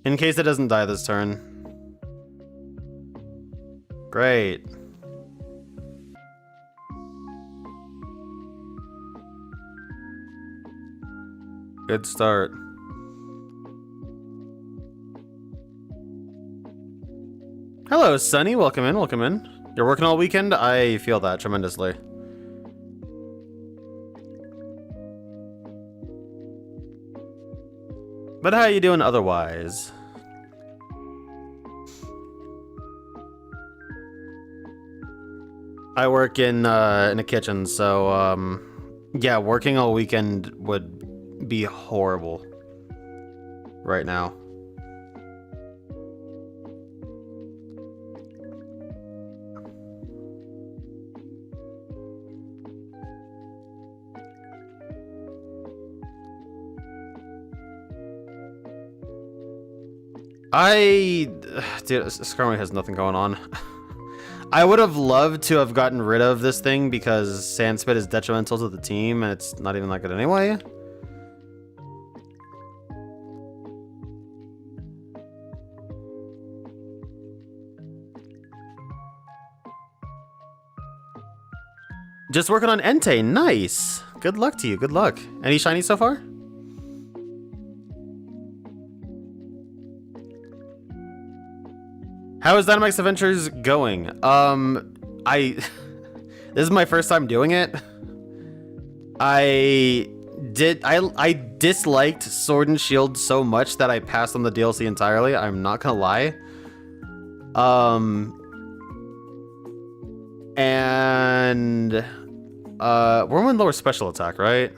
In case it doesn't die this turn. Great. Good start. Hello, Sunny. Welcome in, welcome in. You're working all weekend? I feel that tremendously. But how are you doing otherwise? I work in a kitchen, so yeah, working all weekend would be horrible right now. Dude, Skirmy has nothing going on. I would have loved to have gotten rid of this thing because Sandspit is detrimental to the team and it's not even that good anyway. Just working on Entei. Nice. Good luck to you. Good luck. Any shiny so far? How is Dynamax Adventures going? This is my first time doing it. I disliked Sword and Shield so much that I passed on the DLC entirely. I'm not gonna lie. We're in lower special attack, right?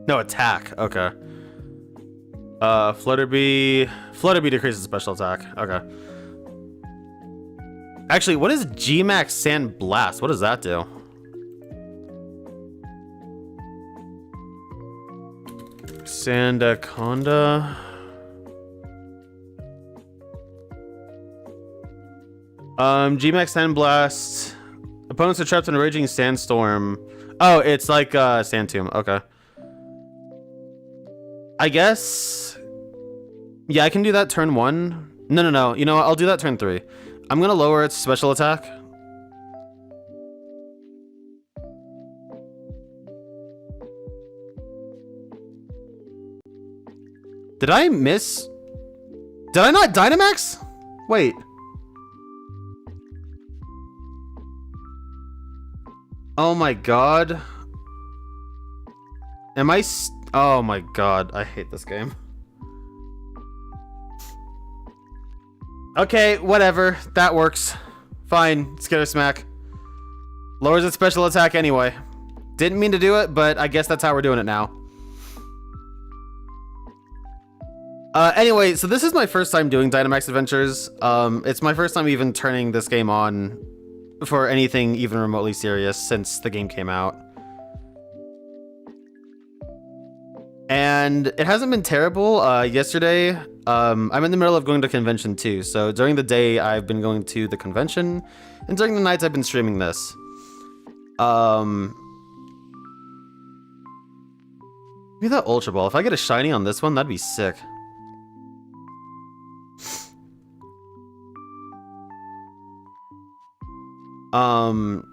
No, attack. Okay. Flutterby decreases special attack. Okay. Actually, what is Gmax Sand Blast? What does that do? Sandaconda. Gmax Sand Blast. Opponents are trapped in a raging sandstorm. Oh, it's like Sand Tomb. Okay. I guess. Yeah, I can do that turn 1. No. You know what? I'll do that turn 3. I'm gonna lower its special attack. Did I miss? Did I not Dynamax? Wait. Oh my god. Am I? Oh my god, I hate this game. Okay, whatever. That works. Fine, Skitter Smack. Lowers its special attack anyway. Didn't mean to do it, but I guess that's how we're doing it now. Anyway, so this is my first time doing Dynamax Adventures. It's my first time even turning this game on for anything even remotely serious since the game came out. And it hasn't been terrible. Yesterday, I'm in the middle of going to convention too. So during the day, I've been going to the convention, and during the nights, I've been streaming this. Maybe that Ultra Ball. If I get a shiny on this one, that'd be sick.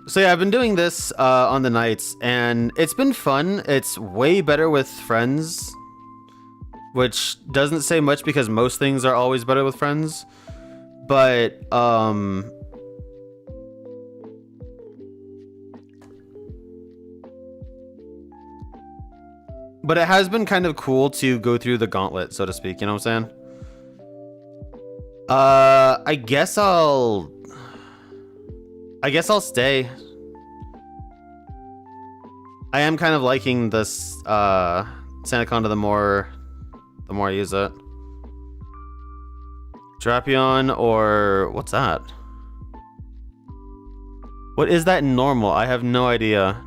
So yeah, I've been doing this on the nights, and it's been fun. It's way better with friends, which doesn't say much because most things are always better with friends. But it has been kind of cool to go through the gauntlet, so to speak. You know what I'm saying? I guess I'll stay. I am kind of liking this Sandaconda the more I use it. Drapion or what's that? What is that in normal? I have no idea.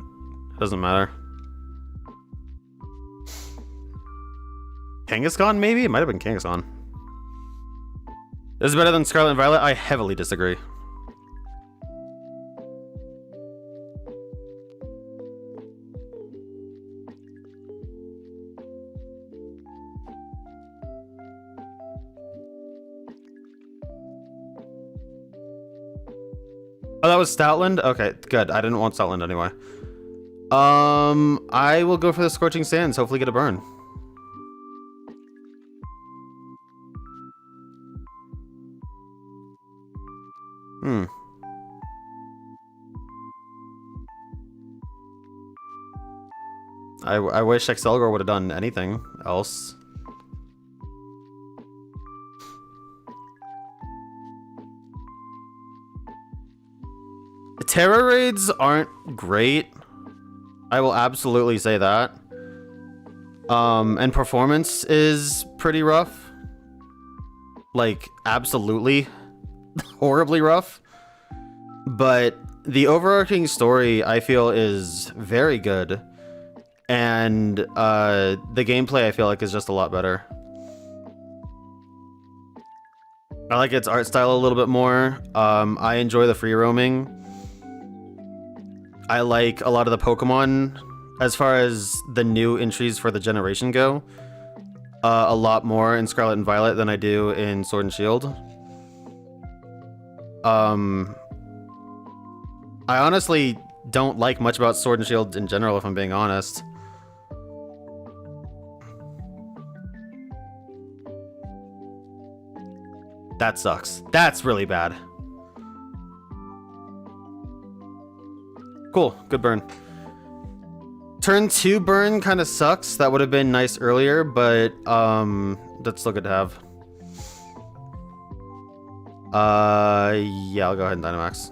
It doesn't matter. Kangaskhan maybe? It might have been Kangaskhan. This is better than Scarlet and Violet? I heavily disagree. Oh, that was Stoutland? Okay, good. I didn't want Stoutland anyway. I will go for the Scorching Sands. Hopefully get a burn. I wish Excelgor would have done anything else. The Terra raids aren't great. I will absolutely say that. And performance is pretty rough. Like, absolutely horribly rough. But the overarching story, I feel, is very good. And the gameplay, I feel like, is just a lot better. I like its art style a little bit more. I enjoy the free roaming. I like a lot of the Pokemon, as far as the new entries for the generation go, a lot more in Scarlet and Violet than I do in Sword and Shield. I honestly don't like much about Sword and Shield in general, if I'm being honest. That sucks. That's really bad. Cool, good burn. Turn 2 burn kind of sucks. That would have been nice earlier, but that's still good to have. Yeah, I'll go ahead and Dynamax.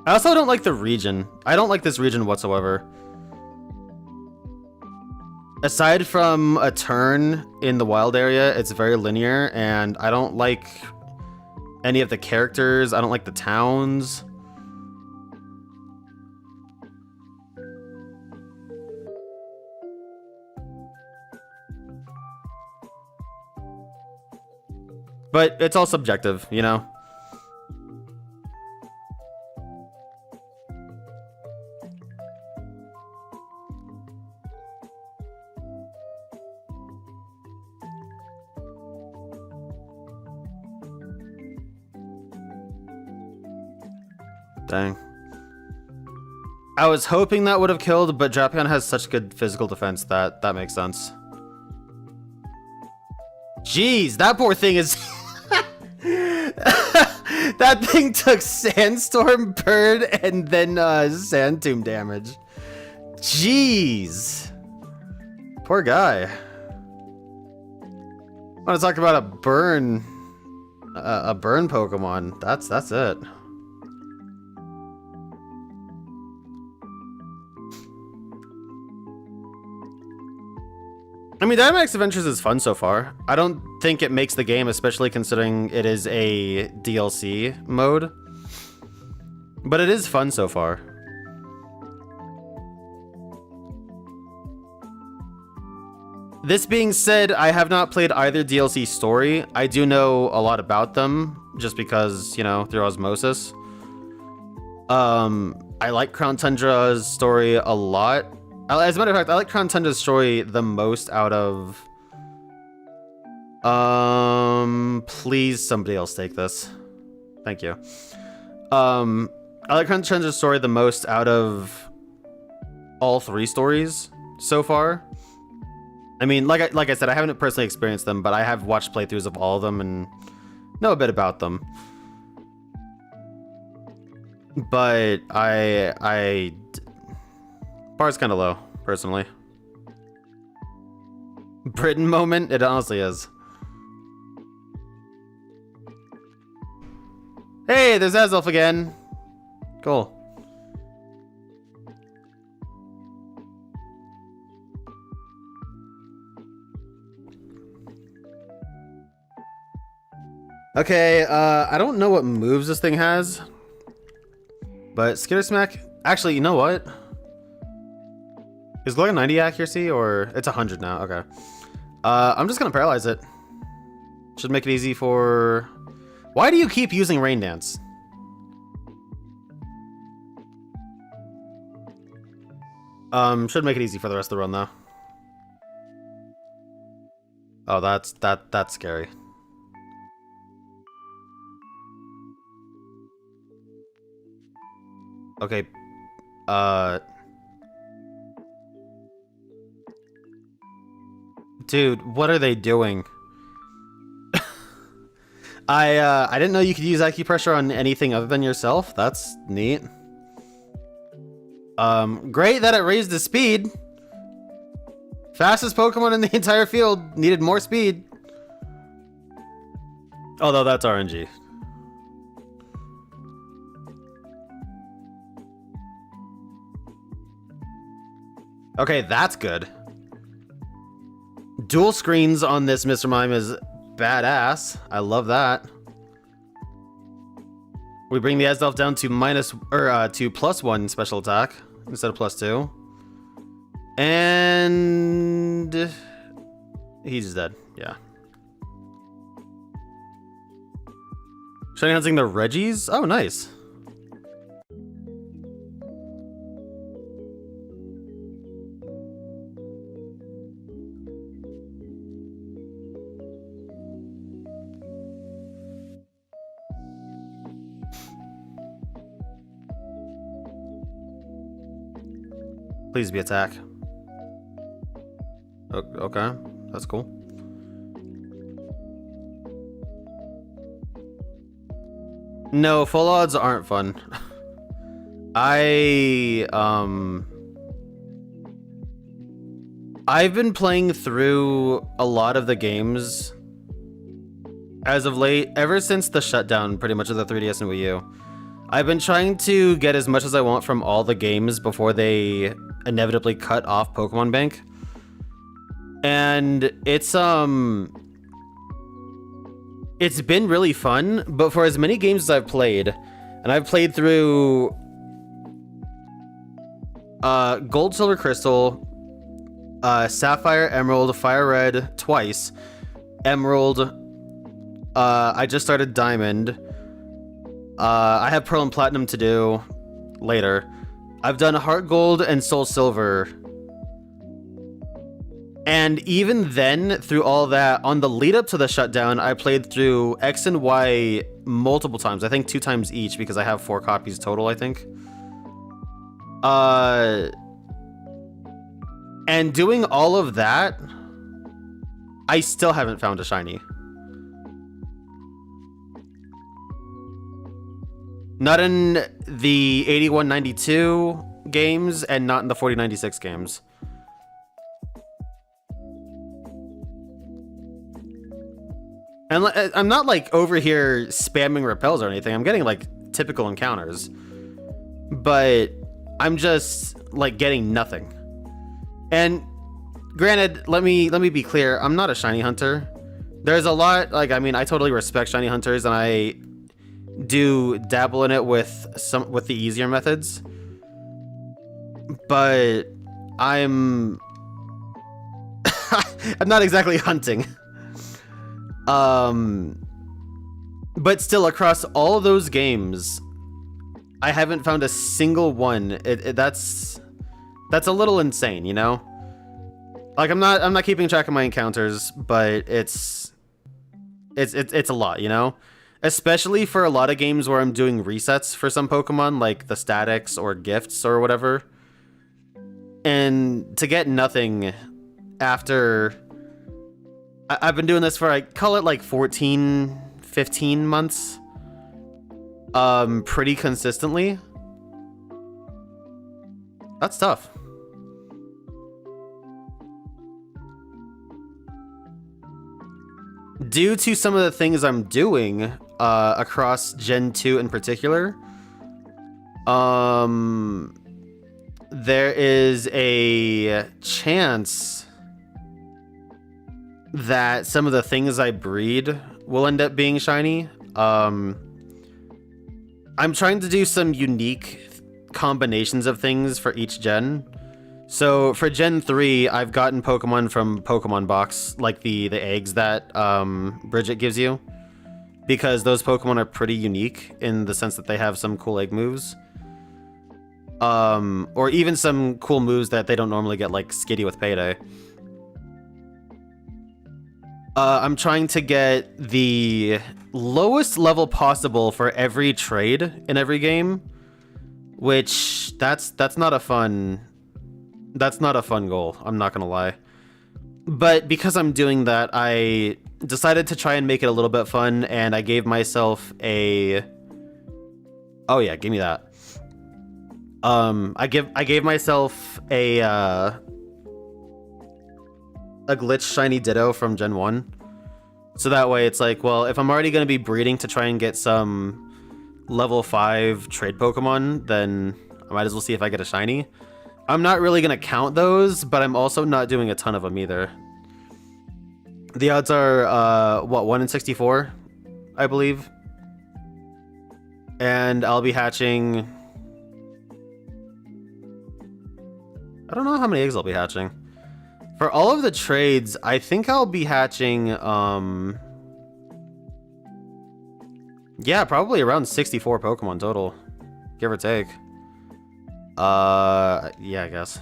I also don't like the region. I don't like this region whatsoever. Aside from a turn in the wild area, it's very linear, and I don't like any of the characters. I don't like the towns. But it's all subjective, you know? Dang. I was hoping that would have killed, but Drapion has such good physical defense that that makes sense. Jeez, that poor thing is... That thing took Sandstorm, Bird, and then Sand Tomb damage. Jeez. Poor guy. I want to talk about a burn Pokemon. That's it. I mean, Dynamax Adventures is fun so far. I don't think it makes the game, especially considering it is a DLC mode. But it is fun so far. This being said, I have not played either DLC story. I do know a lot about them, just because, you know, through osmosis. I like Crown Tundra's story a lot. As a matter of fact, I like Crown Tundra's story the most out of... Please, somebody else take this. Thank you. I like Crown Tundra's story the most out of all 3 stories so far. I mean, like I said, I haven't personally experienced them, but I have watched playthroughs of all of them and know a bit about them. But bar's kind of low, personally. Britain moment? It honestly is. Hey, there's Azelf again. Cool. Okay, I don't know what moves this thing has, but Skitter Smack. Actually, you know what? Is Gloria 90 accuracy or it's 100 now? Okay. I'm just gonna paralyze it. Should make it easy for. Why do you keep using Rain Dance? Should make it easy for the rest of the run though. Oh, that's scary. Okay. Dude, what are they doing? I didn't know you could use acupressure on anything other than yourself. That's neat. Great that it raised the speed. Fastest Pokemon in the entire field needed more speed. Although that's RNG. Okay, that's good. Dual screens on this Mr. Mime is badass. I love that. We bring the Azelf down to to +1 special attack instead of +2. And he's dead. Yeah. Shiny hunting the Reggies? Oh, nice. Please be attack. Okay, that's cool. No, full odds aren't fun. I've been playing through a lot of the games as of late, ever since the shutdown pretty much of the 3DS and Wii U. I've been trying to get as much as I want from all the games before they inevitably cut off Pokemon Bank. And it's been really fun, but for as many games as I've played, and I've played through Gold, Silver, Crystal, Sapphire, Emerald, Fire Red twice, Emerald, I just started Diamond, I have Pearl and Platinum to do later. I've done Heart Gold and Soul Silver. And even then, through all that, on the lead up to the shutdown, I played through X and Y multiple times. I think 2 times each because I have 4 copies total, I think. And doing all of that, I still haven't found a shiny. Not in the 8192 games and not in the 4096 games. And I'm not like over here spamming repels or anything. I'm getting like typical encounters, but I'm just like getting nothing. And granted, let me be clear. I'm not a shiny hunter. There's a lot, like, I mean, I totally respect shiny hunters and I do dabble in it with the easier methods, but I'm not exactly hunting. But still, across all of those games, I haven't found a single one. That's a little insane, you know? Like, I'm not keeping track of my encounters, but it's a lot, you know? Especially for a lot of games where I'm doing resets for some Pokemon, like the statics or gifts or whatever. And to get nothing after... I've been doing this for, I call it like 14, 15 months. Pretty consistently. That's tough. Due to some of the things I'm doing, across Gen 2 in particular. There is a chance that some of the things I breed will end up being shiny. I'm trying to do some unique combinations of things for each gen. So for Gen 3, I've gotten Pokemon from Pokemon Box, like the eggs that Bridget gives you, because those Pokemon are pretty unique in the sense that they have some cool egg moves. Or even some cool moves that they don't normally get, like Skitty with Payday. I'm trying to get the lowest level possible for every trade in every game, which that's not a fun goal, I'm not gonna lie. But because I'm doing that, I decided to try and make it a little bit fun, and I gave myself a... Oh yeah, give me that. I gave myself a glitch shiny Ditto from Gen 1. So that way it's like, well, if I'm already going to be breeding to try and get some level 5 trade Pokemon, then I might as well see if I get a shiny. I'm not really going to count those, but I'm also not doing a ton of them either. The odds are, what, 1 in 64, I believe. And I'll be hatching... I don't know how many eggs I'll be hatching. For all of the trades, I think I'll be hatching, yeah, probably around 64 Pokemon total, give or take. Yeah, I guess.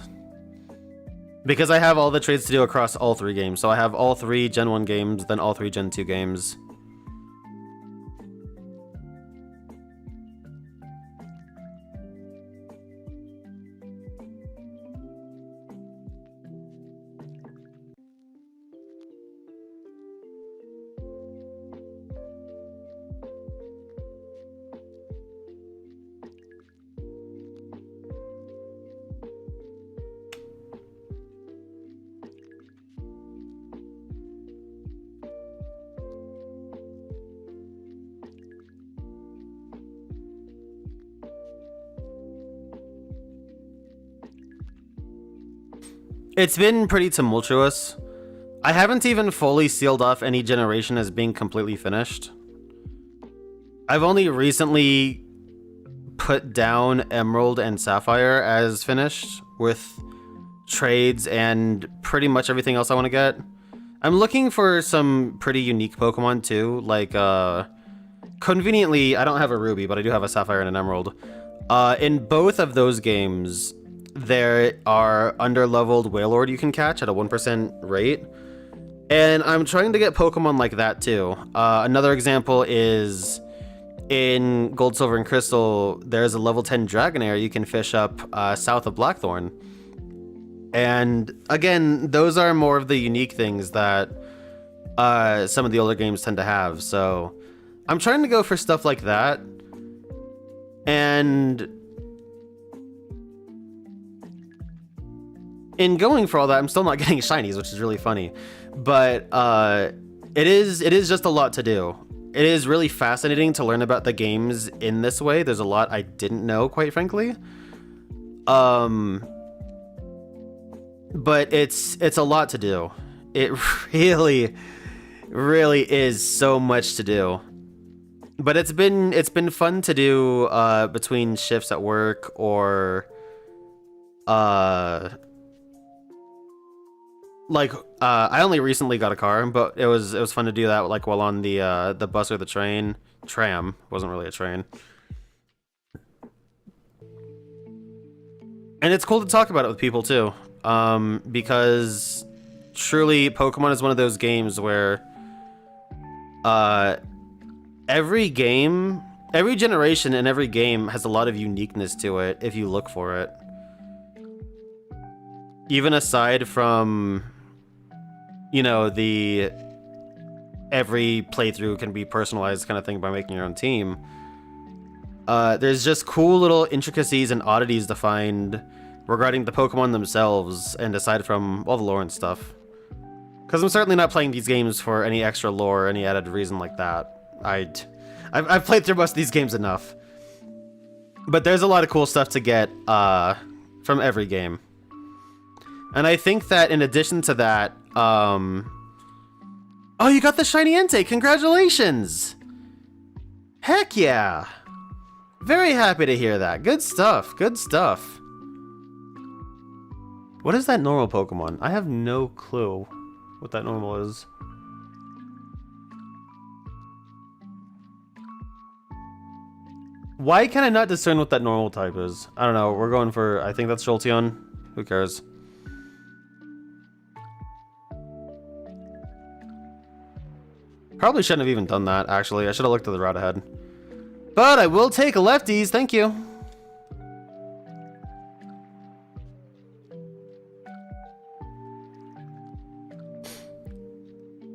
Because I have all the trades to do across all 3 games. So I have all 3 Gen 1 games, then all 3 Gen 2 games. It's been pretty tumultuous. I haven't even fully sealed off any generation as being completely finished. I've only recently put down Emerald and Sapphire as finished with trades and pretty much everything else I want to get. I'm looking for some pretty unique Pokemon too, like conveniently I don't have a Ruby, but I do have a Sapphire and an Emerald. In both of those games, there are underleveled Wailord you can catch at a 1% rate. And I'm trying to get Pokemon like that too. Another example is in Gold, Silver, and Crystal, there's a level 10 Dragonair you can fish up south of Blackthorn. And again, those are more of the unique things that some of the older games tend to have. So I'm trying to go for stuff like that. And in going for all that, I'm still not getting shinies, which is really funny. But it is just a lot to do. It is really fascinating to learn about the games in this way. There's a lot I didn't know, quite frankly. But it's a lot to do. It really is so much to do. But it's been fun to do between shifts at work or I only recently got a car, but it was fun to do that like while on the bus or the train. Tram, wasn't really a train. And it's cool to talk about it with people too, because truly Pokemon is one of those games where every generation and every game has a lot of uniqueness to it if you look for it. Even aside from, you know, the every playthrough can be personalized kind of thing by making your own team, there's just cool little intricacies and oddities to find regarding the Pokemon themselves, and aside from all the lore and stuff. Because I'm certainly not playing these games for any extra lore or any added reason like that. I've played through most of these games enough. But there's a lot of cool stuff to get from every game. And I think that in addition to that, oh, you got the shiny Entei! Congratulations! Heck yeah! Very happy to hear that. Good stuff. Good stuff. What is that normal Pokemon? I have no clue what that normal is. Why can I not discern what that normal type is? I don't know. We're going for... I think that's Jolteon. Who cares? Probably shouldn't have even done that, actually. I should have looked at the route ahead. But I will take lefties. Thank you.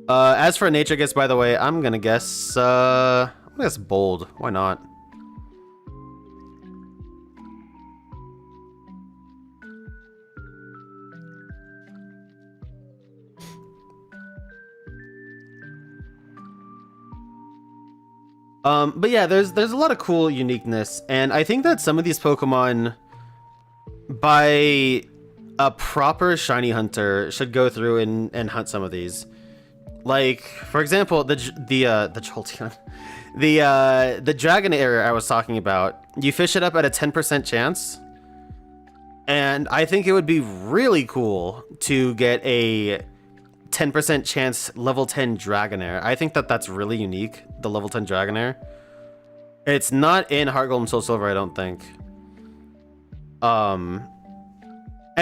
As for a nature guess, by the way, I'm gonna guess bold. Why not? But yeah, there's a lot of cool uniqueness, and I think that some of these Pokemon, by a proper shiny hunter, should go through and hunt some of these. Like, for example, the Jolteon, the Dragonair I was talking about. You fish it up at a 10% chance, and I think it would be really cool to get a 10% chance level 10 Dragonair. I think that that's really unique, the level 10 Dragonair. It's not in Heart Gold and Soul Silver, I don't think. And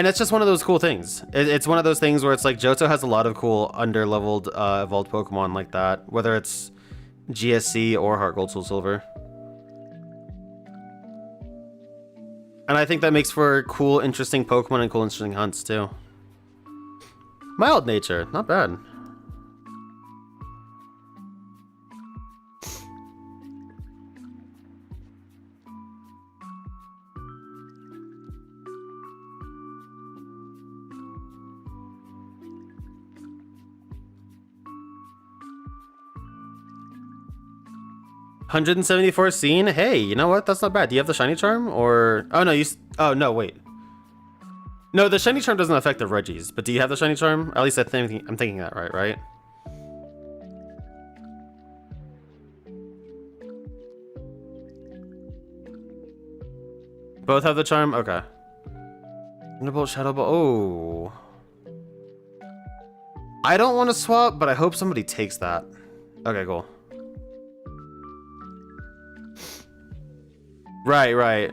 it's just one of those cool things. It's one of those things where it's like Johto has a lot of cool under-leveled evolved Pokemon like that, whether it's GSC or Heart Gold Soul Silver. And I think that makes for cool, interesting Pokemon and cool, interesting hunts too. Mild nature, not bad. $174 scene. Hey, you know what? That's not bad. Do you have the shiny charm or? Oh no, oh no, wait. No, the shiny charm doesn't affect the Reggies, but do you have the shiny charm? At least I'm thinking that right? Both have the charm? Okay. Thunderbolt, Shadow Ball. Oh. I don't want to swap, but I hope somebody takes that. Okay, cool. Right.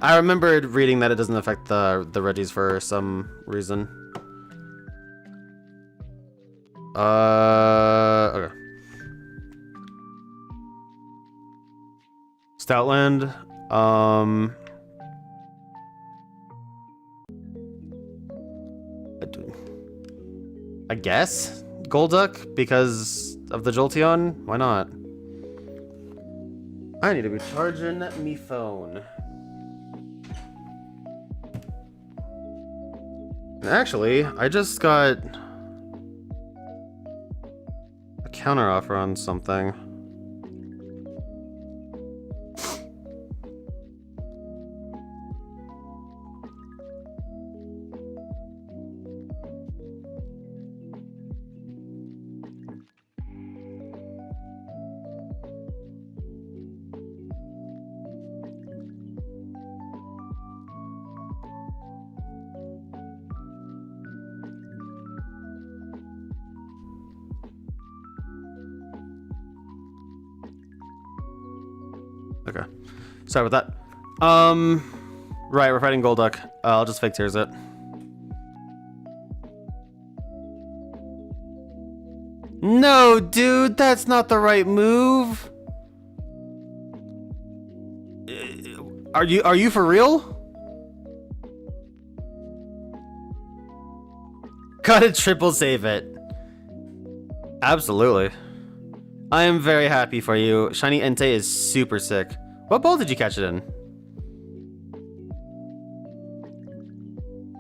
I remembered reading that it doesn't affect the Reggies for some reason. Okay. Stoutland. I guess Golduck because of the Jolteon. Why not? I need to be charging me phone. Actually, I just got a counter offer on something. Okay. Sorry about that. Right, we're fighting Golduck. I'll just fake tears it. No, dude, that's not the right move. Are you for real? Gotta triple save it. Absolutely. I am very happy for you. Shiny Entei is super sick. What ball did you catch it in?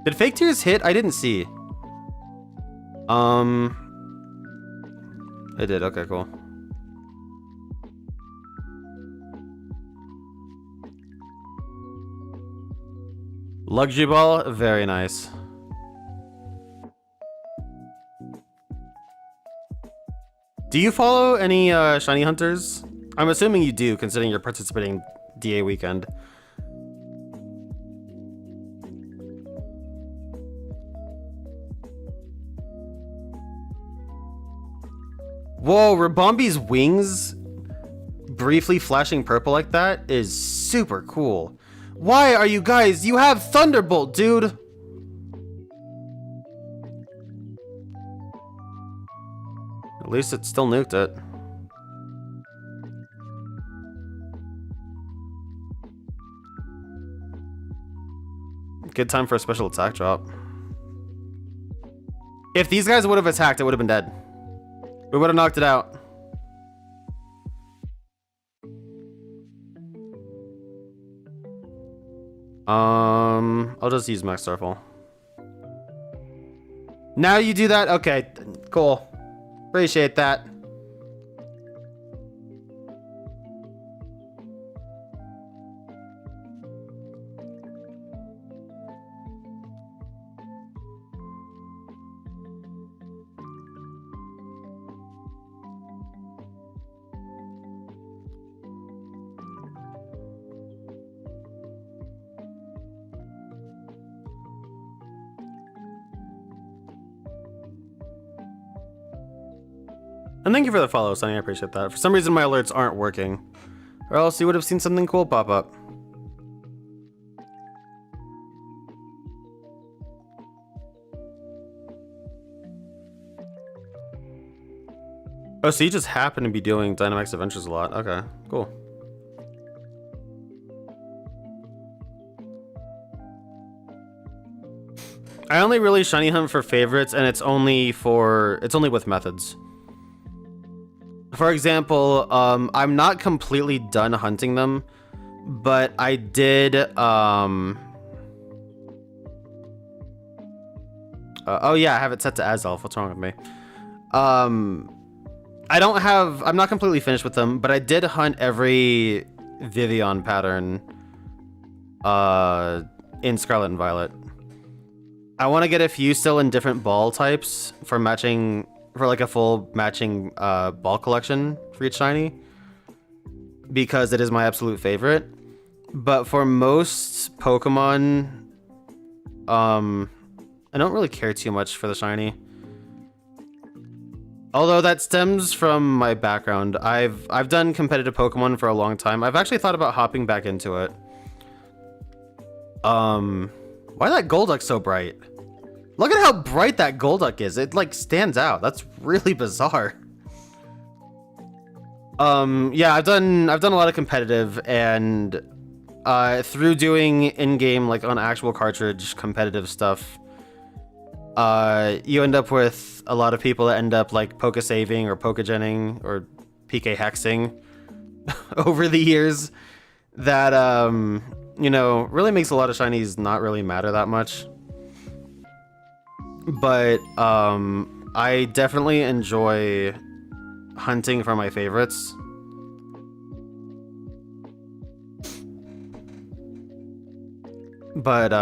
Did Fake Tears hit? I didn't see. It did. Okay, cool. Luxury ball, very nice. Do you follow any shiny hunters? I'm assuming you do, considering you're participating DA weekend. Whoa, Rabombi's wings briefly flashing purple like that is super cool. Why are you guys? You have Thunderbolt, dude. At least it still nuked it. Good time for a special attack drop. If these guys would have attacked, it would have been dead. We would have knocked it out. I'll just use Max Starfall. Now you do that? Okay, cool. Appreciate that. And thank you for the follow, Sonny. I appreciate that. For some reason, my alerts aren't working. Or else you would have seen something cool pop up. Oh, so you just happen to be doing Dynamax Adventures a lot. Okay, cool. I only really shiny hunt for favorites, and it's only with methods. For example, I'm not completely done hunting them, but I did, oh yeah, I have it set to Azelf. What's wrong with me? I'm not completely finished with them, but I did hunt every Vivian pattern, in Scarlet and Violet. I want to get a few still in different ball types for matching, for like a full matching ball collection for each shiny, because it is my absolute favorite. But for most Pokemon, I don't really care too much for the shiny. Although that stems from my background. I've done competitive Pokemon for a long time. I've actually thought about hopping back into it. Why that Golduck so bright? Look at how bright that Golduck is. It like stands out. That's really bizarre. Yeah, I've done a lot of competitive, and through doing in-game, like on actual cartridge competitive stuff, you end up with a lot of people that end up like Poke saving or Pokegening or PK hexing over the years. That you know, really makes a lot of shinies not really matter that much. But I definitely enjoy hunting for my favorites. But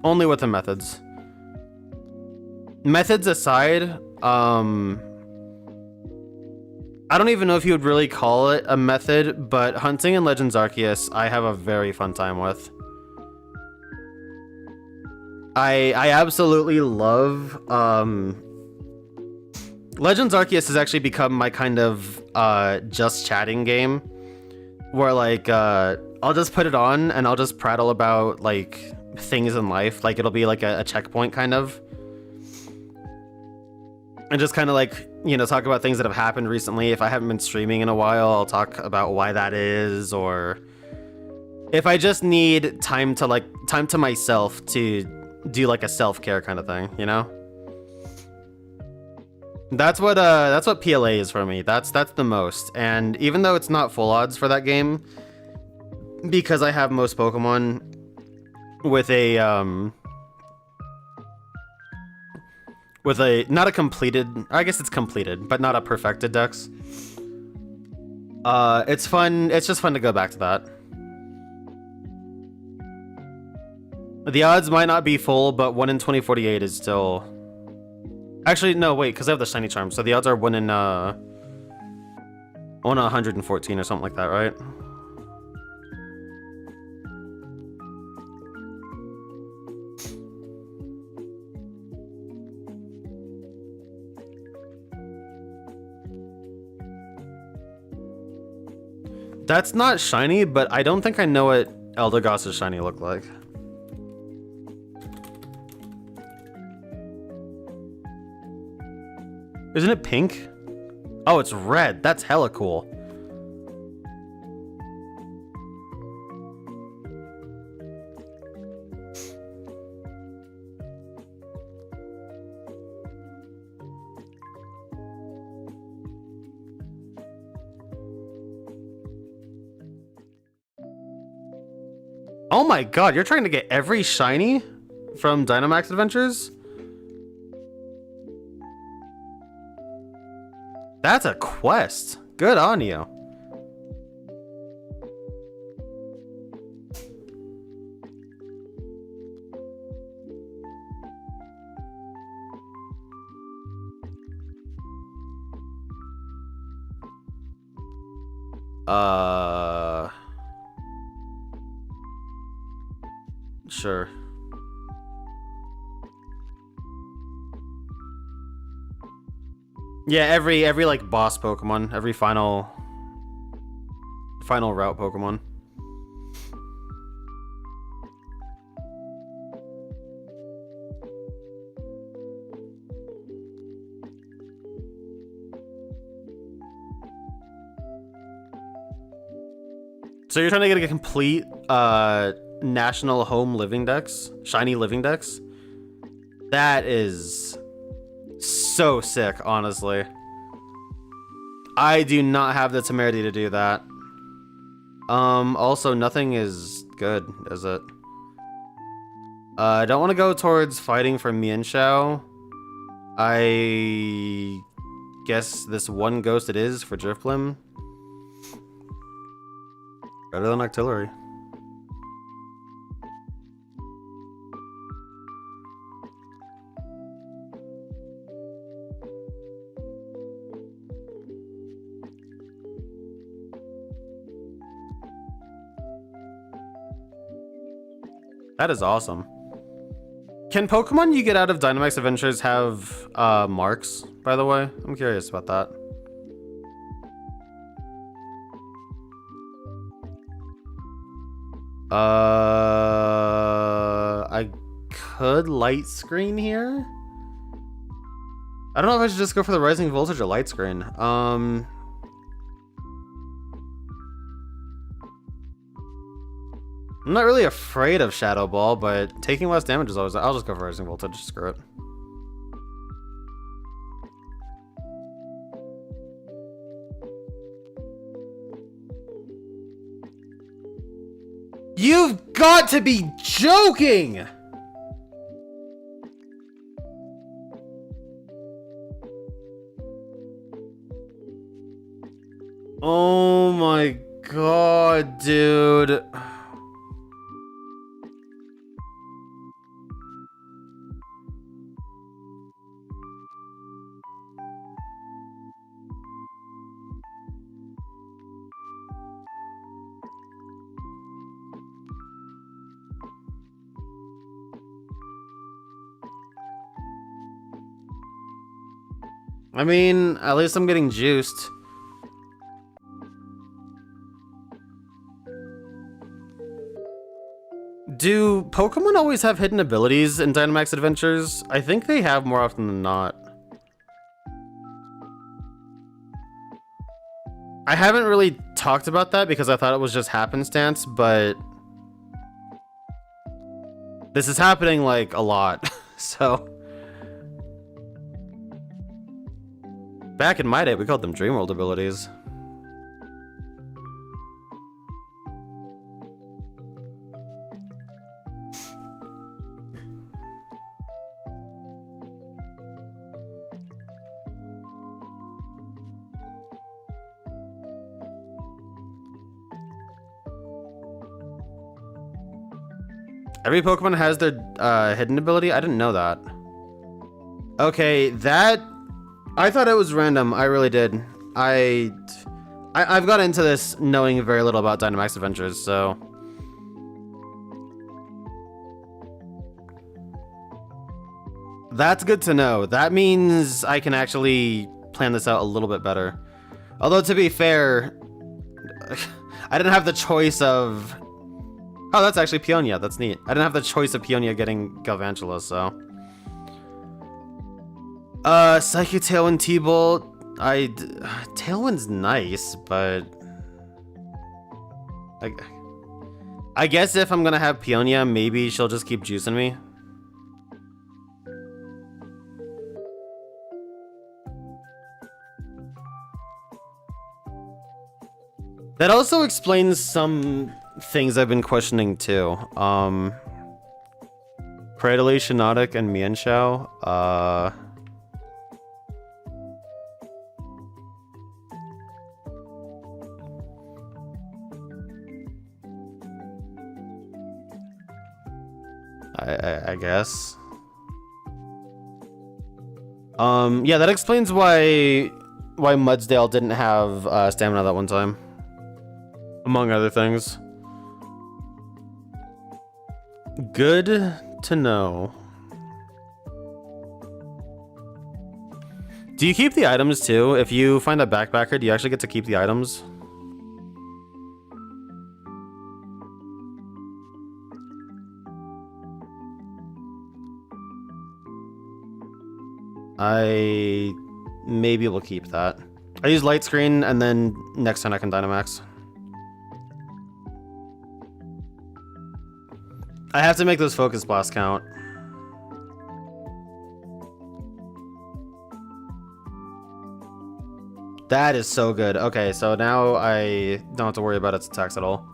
only with the methods. Methods aside, I don't even know if you would really call it a method, but hunting in Legends Arceus, I have a very fun time with. I absolutely love, Legends Arceus has actually become my kind of, just chatting game, where like, I'll just put it on and I'll just prattle about like things in life. Like it'll be like a checkpoint kind of. And just kind of like, you know, talk about things that have happened recently. If I haven't been streaming in a while, I'll talk about why that is, or if I just need time to myself to do like a self-care kind of thing, you know? That's what PLA is for me. That's the most. And even though it's not full odds for that game, because I have most Pokemon with a not a completed, I guess it's completed, but not a perfected dex. It's fun. It's just fun to go back to that. The odds might not be full, but 1 in 2048 is still... Actually, no, wait, because I have the shiny charm, so the odds are 1 in 114 or something like that, right? That's not shiny, but I don't think I know what Eldegoss's shiny looked like. Isn't it pink? Oh, it's red. That's hella cool. Oh my god, you're trying to get every shiny from Dynamax Adventures? That's a quest. Good on you. Sure. Yeah, every like boss Pokemon, every final route Pokemon. So you're trying to get a complete national home living dex, shiny living dex? That is so sick, honestly. I do not have the temerity to do that. Also, nothing is good, is it? I don't want to go towards fighting for Mienshao. I guess this one ghost it is for Drifblim. Better than Octillery. That is awesome. Can Pokemon you get out of Dynamax Adventures have marks, by the way? I'm curious about that. I could light screen here. I don't know if I should just go for the rising voltage or light screen. I'm not really afraid of Shadow Ball, but taking less damage is always... I'll just go for rising voltage. Screw it. You've got to be joking! Oh my god, dude. I mean, at least I'm getting juiced. Do Pokemon always have hidden abilities in Dynamax Adventures? I think they have more often than not. I haven't really talked about that because I thought it was just happenstance, but this is happening like a lot, so. Back in my day, we called them Dreamworld abilities. Every Pokemon has their hidden ability? I didn't know that. Okay, that... I thought it was random. I really did. I've got into this knowing very little about Dynamax Adventures, so... That's good to know. That means I can actually plan this out a little bit better. Although, to be fair, I didn't have the choice of... Oh, that's actually Peonia. That's neat. I didn't have the choice of Peonia getting Galvantula, so... Psychic Tailwind T-Bolt. Tailwind's nice, but... I guess if I'm gonna have Peonia, maybe she'll just keep juicing me. That also explains some things I've been questioning too. Cradily, Shiinotic, and Mienshao. I guess. Yeah, that explains why Mudsdale didn't have stamina that one time. Among other things. Good to know. Do you keep the items too? If you find a backpacker, do you actually get to keep the items? I maybe will keep that. I use light screen and then next turn I can Dynamax. I have to make those focus blasts count. That is so good. Okay, so now I don't have to worry about its attacks at all.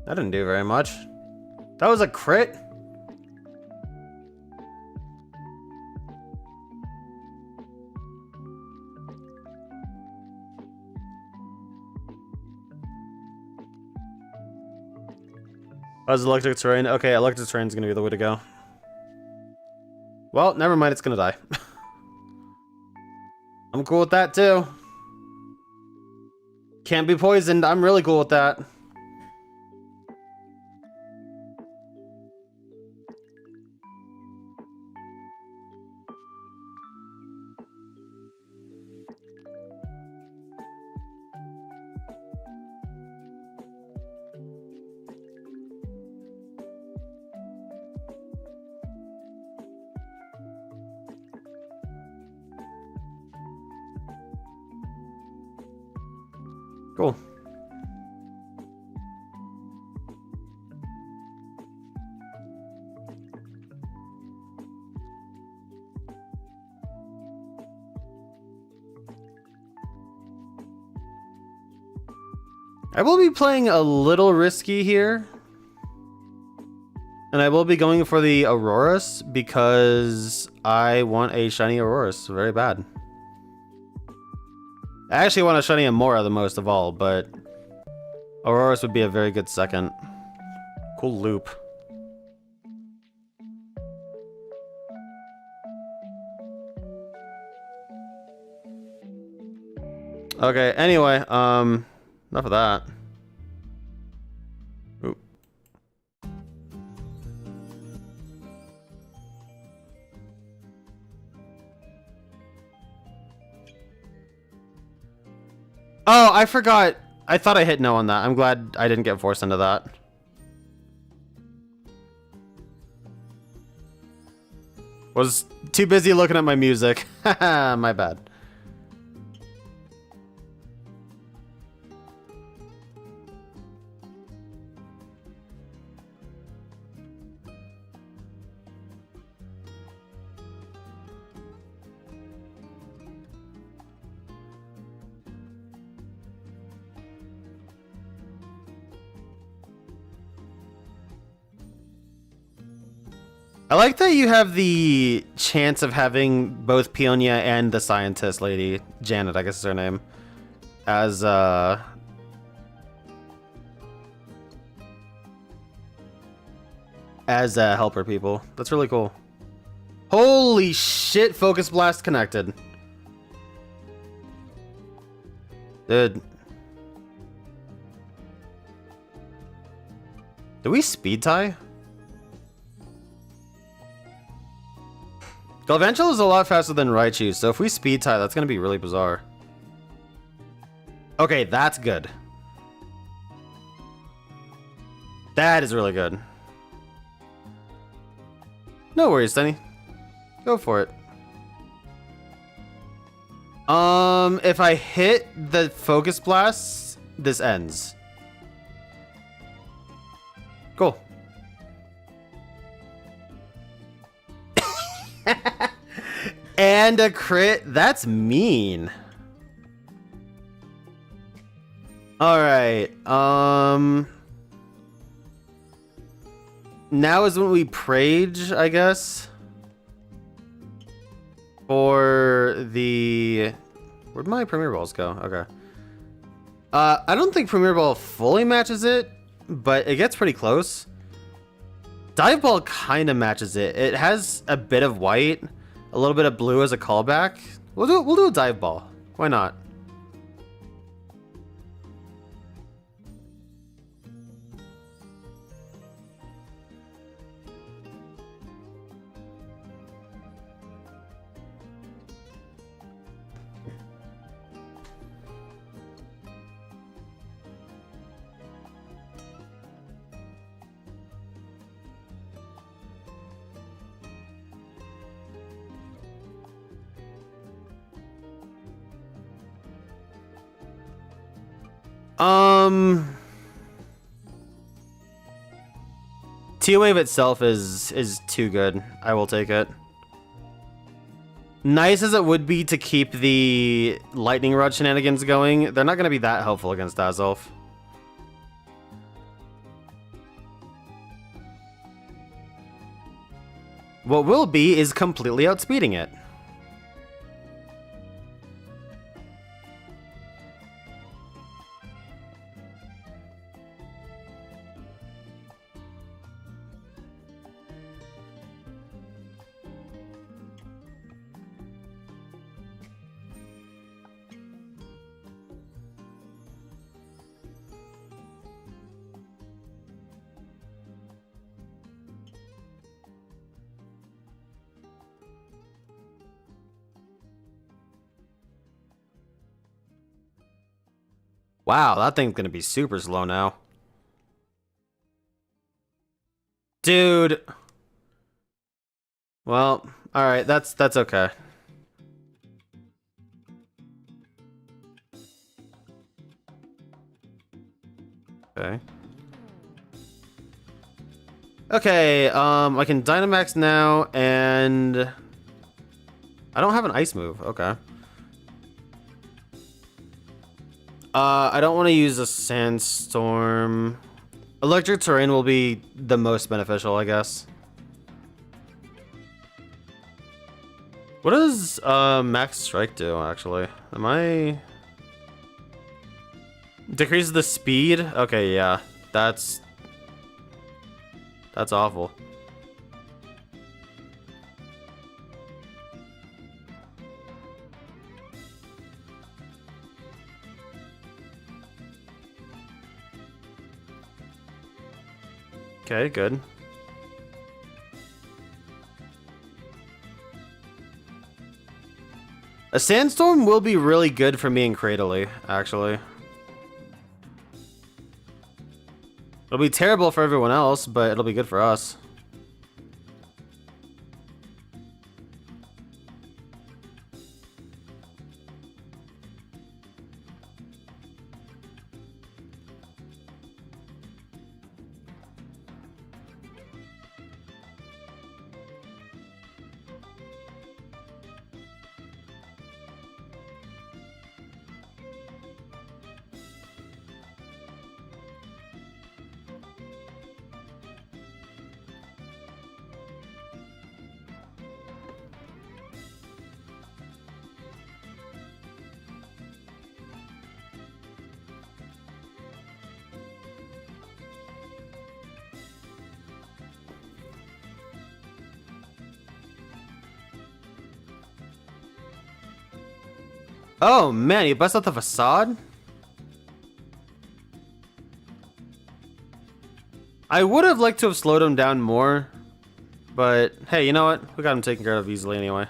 That didn't do very much. That was a crit? That was electric terrain. Okay, electric terrain is gonna be the way to go. Well, never mind, it's gonna die. I'm cool with that too. Can't be poisoned. I'm really cool with that. Cool. I will be playing a little risky here. And I will be going for the Aurorus because I want a shiny Aurorus very bad. I actually want a shiny Amora the most of all, but Aurorus would be a very good second. Cool loop. Okay, anyway, enough of that. Oop. Oh, I forgot. I thought I hit no on that. I'm glad I didn't get forced into that. Was too busy looking at my music. Haha, my bad. I like that you have the chance of having both Peonia and the scientist lady, Janet, I guess is her name, as helper people. That's really cool. Holy shit, Focus Blast connected. Dude. Do we speed tie? Galvantula is a lot faster than Raichu, so if we speed tie, that's going to be really bizarre. Okay, that's good. That is really good. No worries, Denny. Go for it. If I hit the Focus Blast, this ends. Cool. And a crit? That's mean. Alright, now is when we Prage, I guess. For the... Where'd my Premier Balls go? Okay. I don't think Premier Ball fully matches it, but it gets pretty close. Dive Ball kind of matches it. It has a bit of white, a little bit of blue as a callback. We'll do a Dive Ball. Why not? T-Wave itself is too good. I will take it. Nice as it would be to keep the Lightning Rod shenanigans going, they're not going to be that helpful against Azelf. What will be is completely outspeeding it. Wow, that thing's gonna be super slow now. Dude. Well, alright, that's okay. Okay. Okay, I can Dynamax now, and I don't have an ice move. Okay. I don't want to use a Sandstorm. Electric Terrain will be the most beneficial, I guess. What does Max Strike do, actually? Am I... Decreases the speed? Okay, yeah. That's awful. Okay, good. A sandstorm will be really good for me and Cradily, actually. It'll be terrible for everyone else, but it'll be good for us. Oh man, you bust out the facade? I would have liked to have slowed him down more, but hey, you know what? We got him taken care of easily anyway.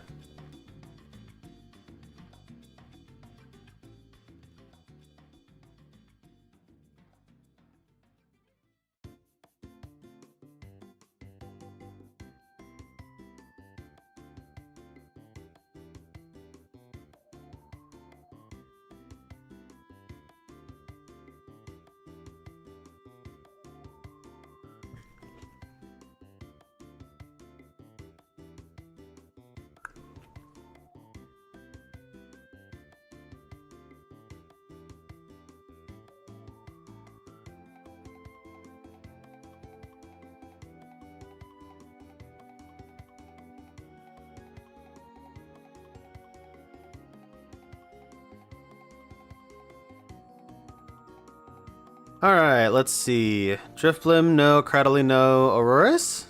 Alright, let's see. Driftblim, no. Cradily, no. Auroras?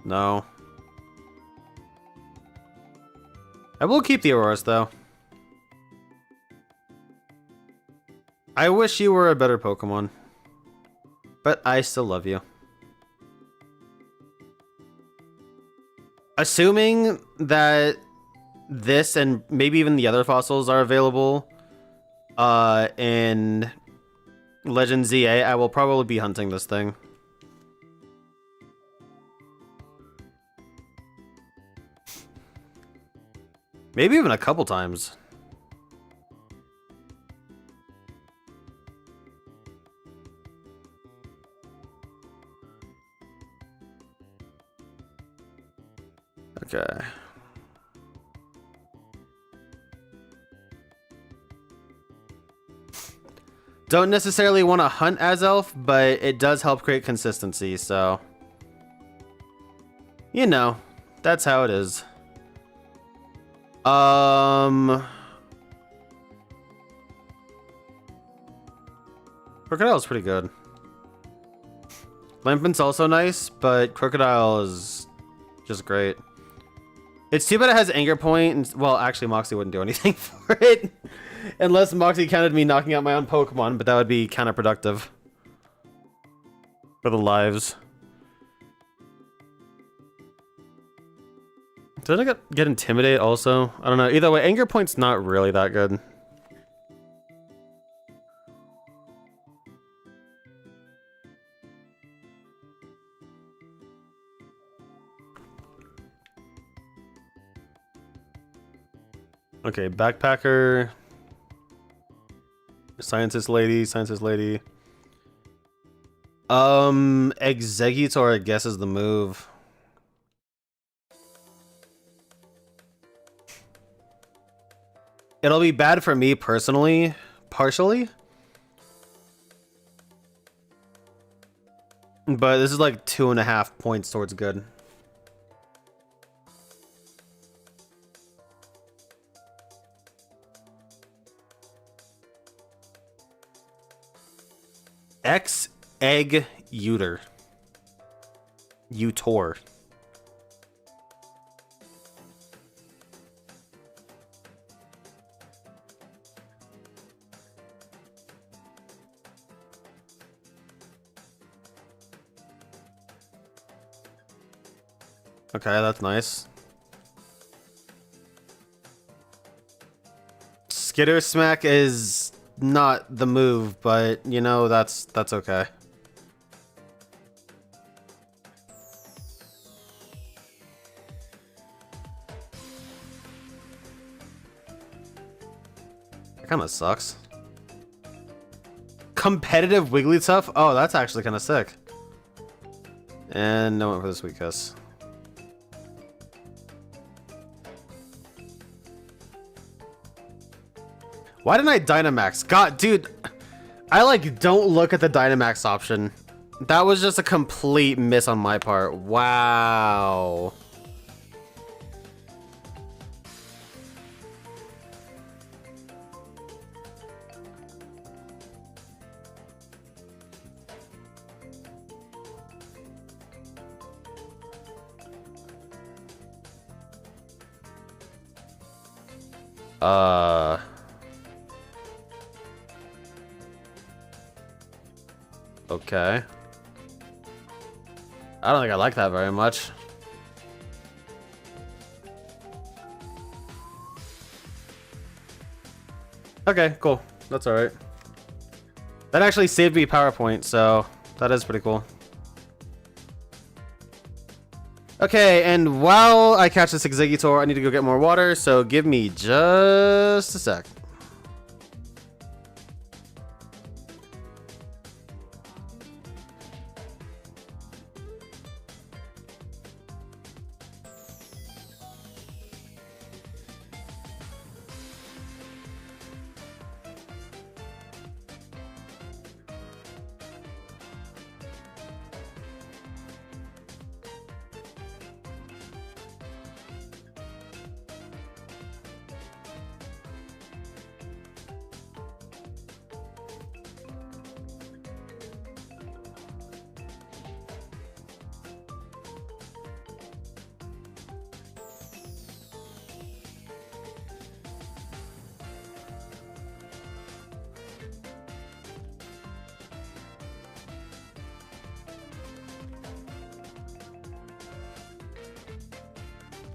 No. I will keep the Auroras, though. I wish you were a better Pokemon. But I still love you. Assuming that this and maybe even the other fossils are available in Legend ZA, I will probably be hunting this thing. Maybe even a couple times. Okay. Don't necessarily want to hunt as elf, but it does help create consistency, so... You know, that's how it is. Crocodile is pretty good. Lampent's also nice, but Crocodile is just great. It's too bad it has Anger Point, and, well, actually, Moxie wouldn't do anything for it. Unless Moxie counted me knocking out my own Pokemon, but that would be counterproductive. For the lives. Did I get Intimidate also? I don't know. Either way, Anger Point's not really that good. Okay, Backpacker. Scientist Lady, Scientist Lady. Exeggutor, I guess, is the move. It'll be bad for me personally, partially. But this is like 2.5 points towards good. Exeggutor. Utor. Okay, that's nice. Skitter Smack is not the move, but you know, that's okay. That kind of sucks. Competitive Wigglytuff? Oh, that's actually kind of sick. And no one for this week, Kiss. Why didn't I Dynamax? God, dude, I like don't look at the Dynamax option. That was just a complete miss on my part. Wow. Okay. I don't think I like that very much. Okay, cool. That's alright. That actually saved me PowerPoint, so that is pretty cool. Okay, and while I catch this Exeggutor, I need to go get more water, so give me just a sec.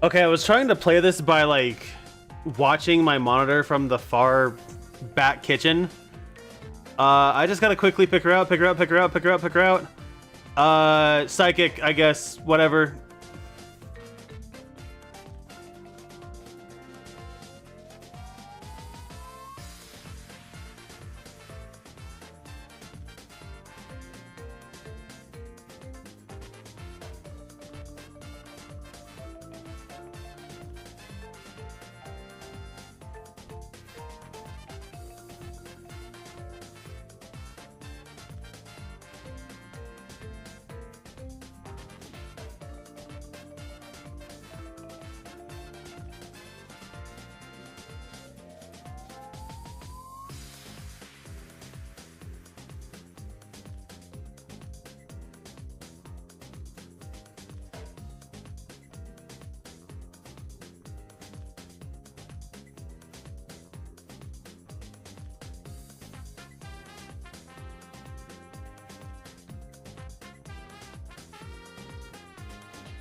Okay, I was trying to play this by like watching my monitor from the far back kitchen. I just gotta quickly pick her out. Psychic, I guess, whatever.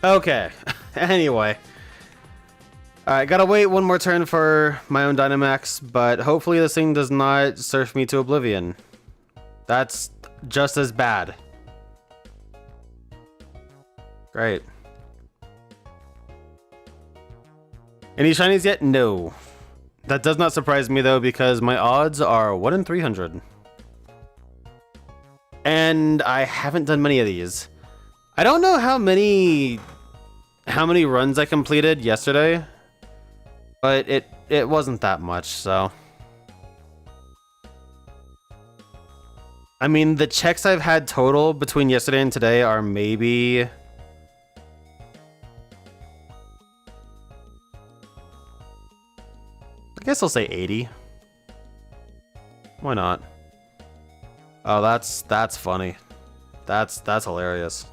Okay, anyway. Alright, gotta wait one more turn for my own Dynamax, but hopefully this thing does not surf me to oblivion. That's just as bad. Great. Any shinies yet? No. That does not surprise me though, because my odds are 1 in 300. And I haven't done many of these. I don't know how many runs I completed yesterday, but it wasn't that much, so. I mean, the checks I've had total between yesterday and today are maybe... I guess I'll say 80. Why not? Oh, that's funny. That's hilarious.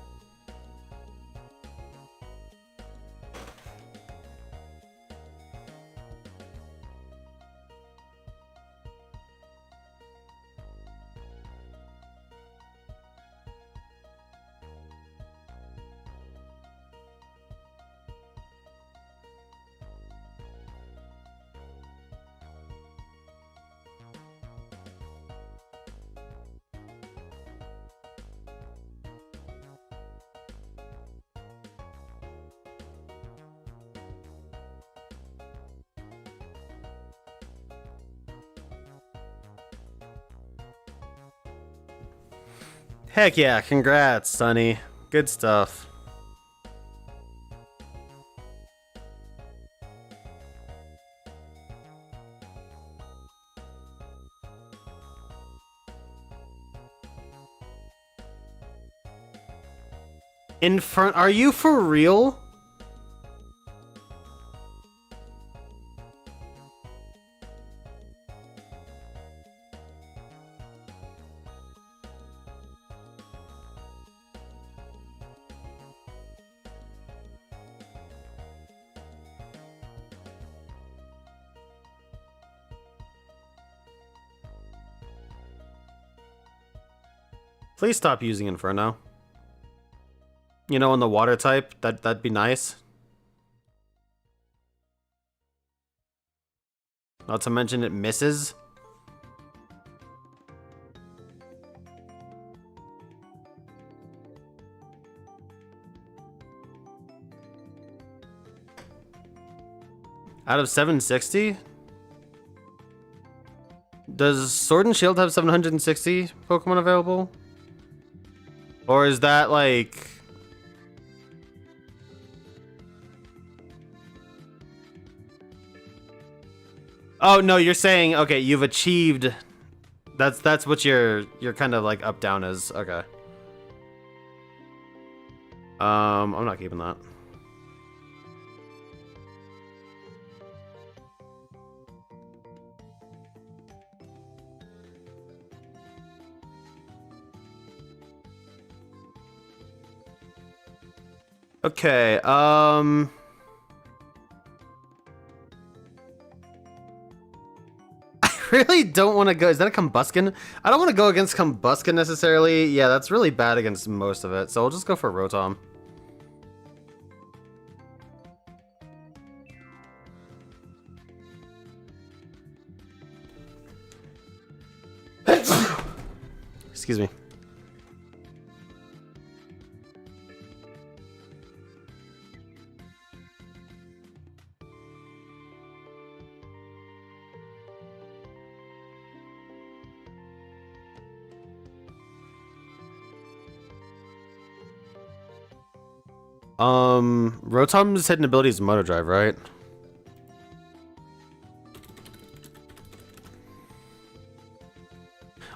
Heck yeah, congrats, Sonny. Good stuff. In front, are you for real? Please stop using Inferno. You know, in the water type, that'd be nice. Not to mention it misses. Out of 760? Does Sword and Shield have 760 Pokemon available? Or is that like... Oh no, you're saying, okay, you've achieved... That's what your kind of like up down is. Okay. I'm not keeping that. Okay, I really don't want to go. Is that a Combuskin? I don't want to go against Combuskin necessarily. Yeah, that's really bad against most of it. So we'll just go for Rotom. Excuse me. Rotom's hidden ability is Motor Drive, right?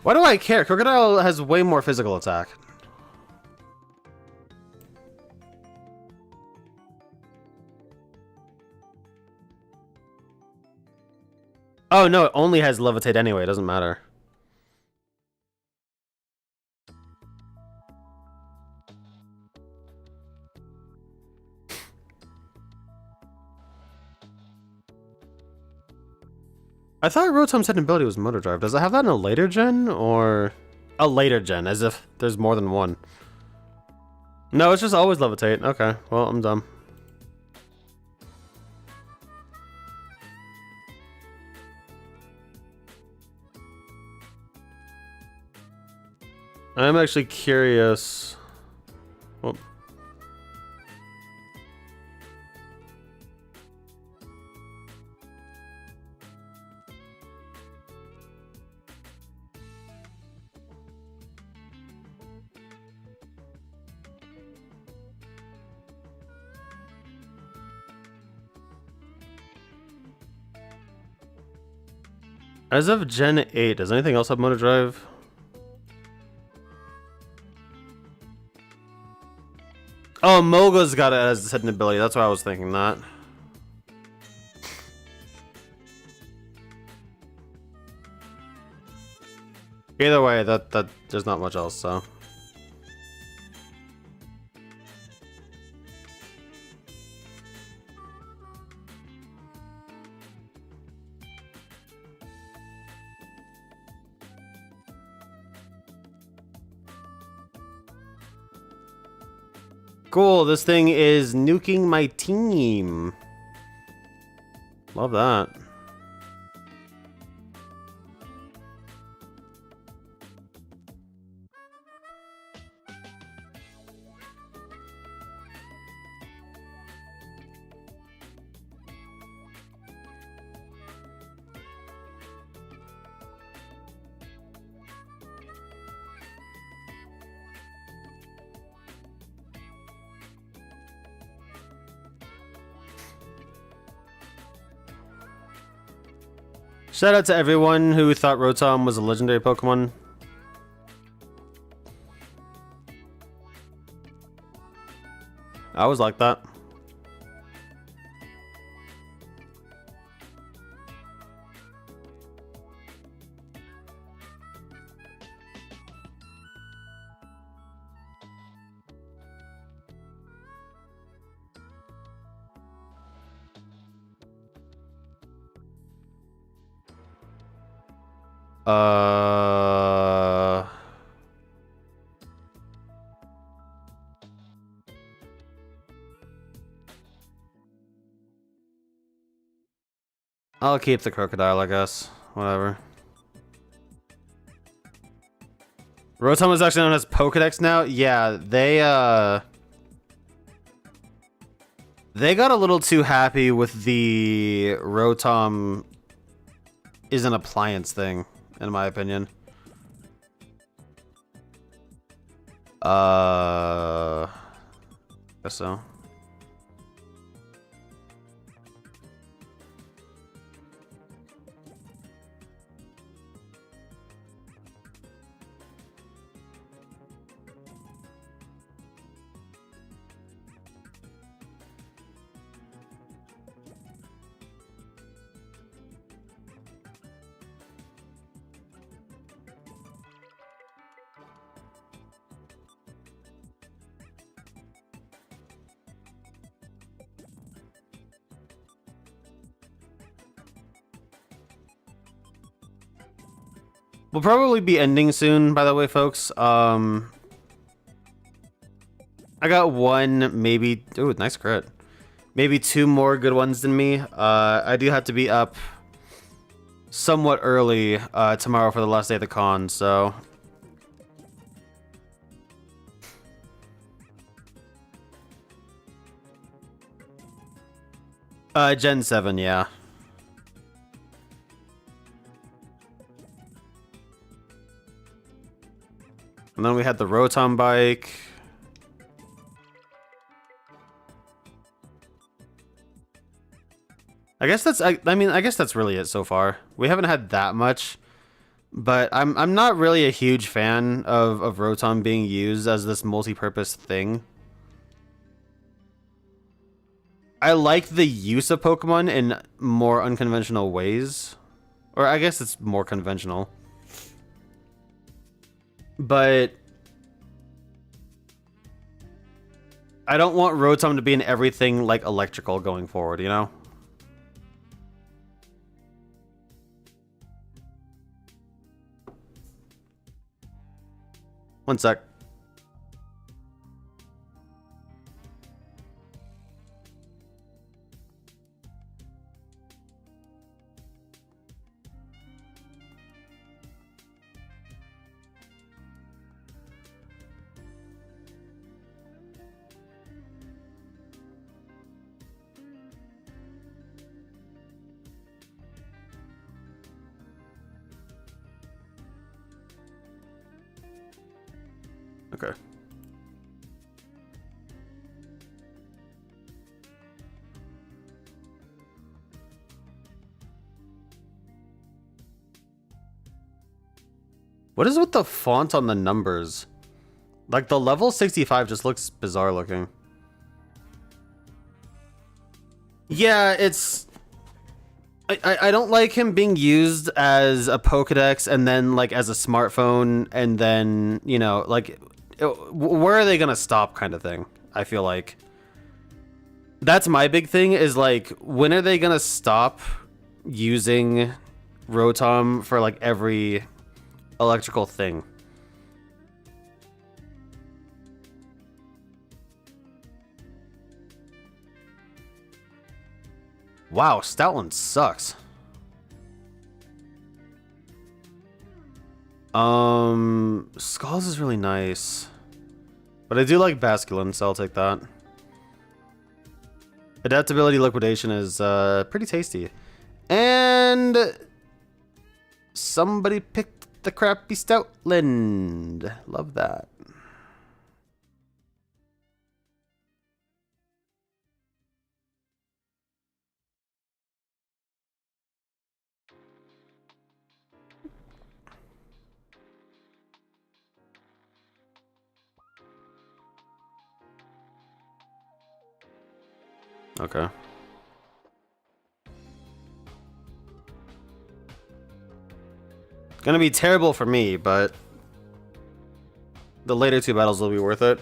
Why do I care? Crocodile has way more physical attack. Oh no, it only has Levitate anyway, it doesn't matter. I thought Rotom's hidden ability was Motor Drive. Does it have that in a later gen, or a later gen, as if there's more than one? No, it's just always Levitate. Okay, well, I'm dumb. I'm actually curious. Well, as of Gen 8, does anything else have Motor Drive? Oh, Moga's got it as hidden ability. That's why I was thinking that. Either way, that there's not much else, so. Cool, this thing is nuking my team. Love that. Shout out to everyone who thought Rotom was a legendary Pokemon. I was like that. I'll keep the crocodile, I guess. Whatever. Rotom is actually known as Pokedex now? Yeah, they got a little too happy with the Rotom is an appliance thing, in my opinion. Guess so. We'll probably be ending soon, by the way, folks. I got one, maybe... Ooh, nice crit. Maybe two more good ones than me. I do have to be up somewhat early tomorrow for the last day of the con, so... Gen 7, yeah. And then we had the Rotom bike. I guess that's, I mean, I guess that's really it so far. We haven't had that much, but I'm not really a huge fan of Rotom being used as this multi-purpose thing. I like the use of Pokemon in more unconventional ways. Or I guess it's more conventional. But I don't want Rotom to be in everything like electrical going forward, you know? One sec. Okay. What is with the font on the numbers? Like, the level 65 just looks bizarre looking. Yeah, it's... I don't like him being used as a Pokedex and then, like, as a smartphone and then, you know, like... Where are they gonna stop kind of thing, I feel like. That's my big thing, is, like, when are they gonna stop using Rotom for, like, every electrical thing? Wow, Stoutland sucks. Skulls is really nice. But I do like Basculin, so I'll take that. Adaptability Liquidation is pretty tasty. And somebody picked the crappy Stoutland. Love that. Okay. Gonna be terrible for me, but the later 2 battles will be worth it.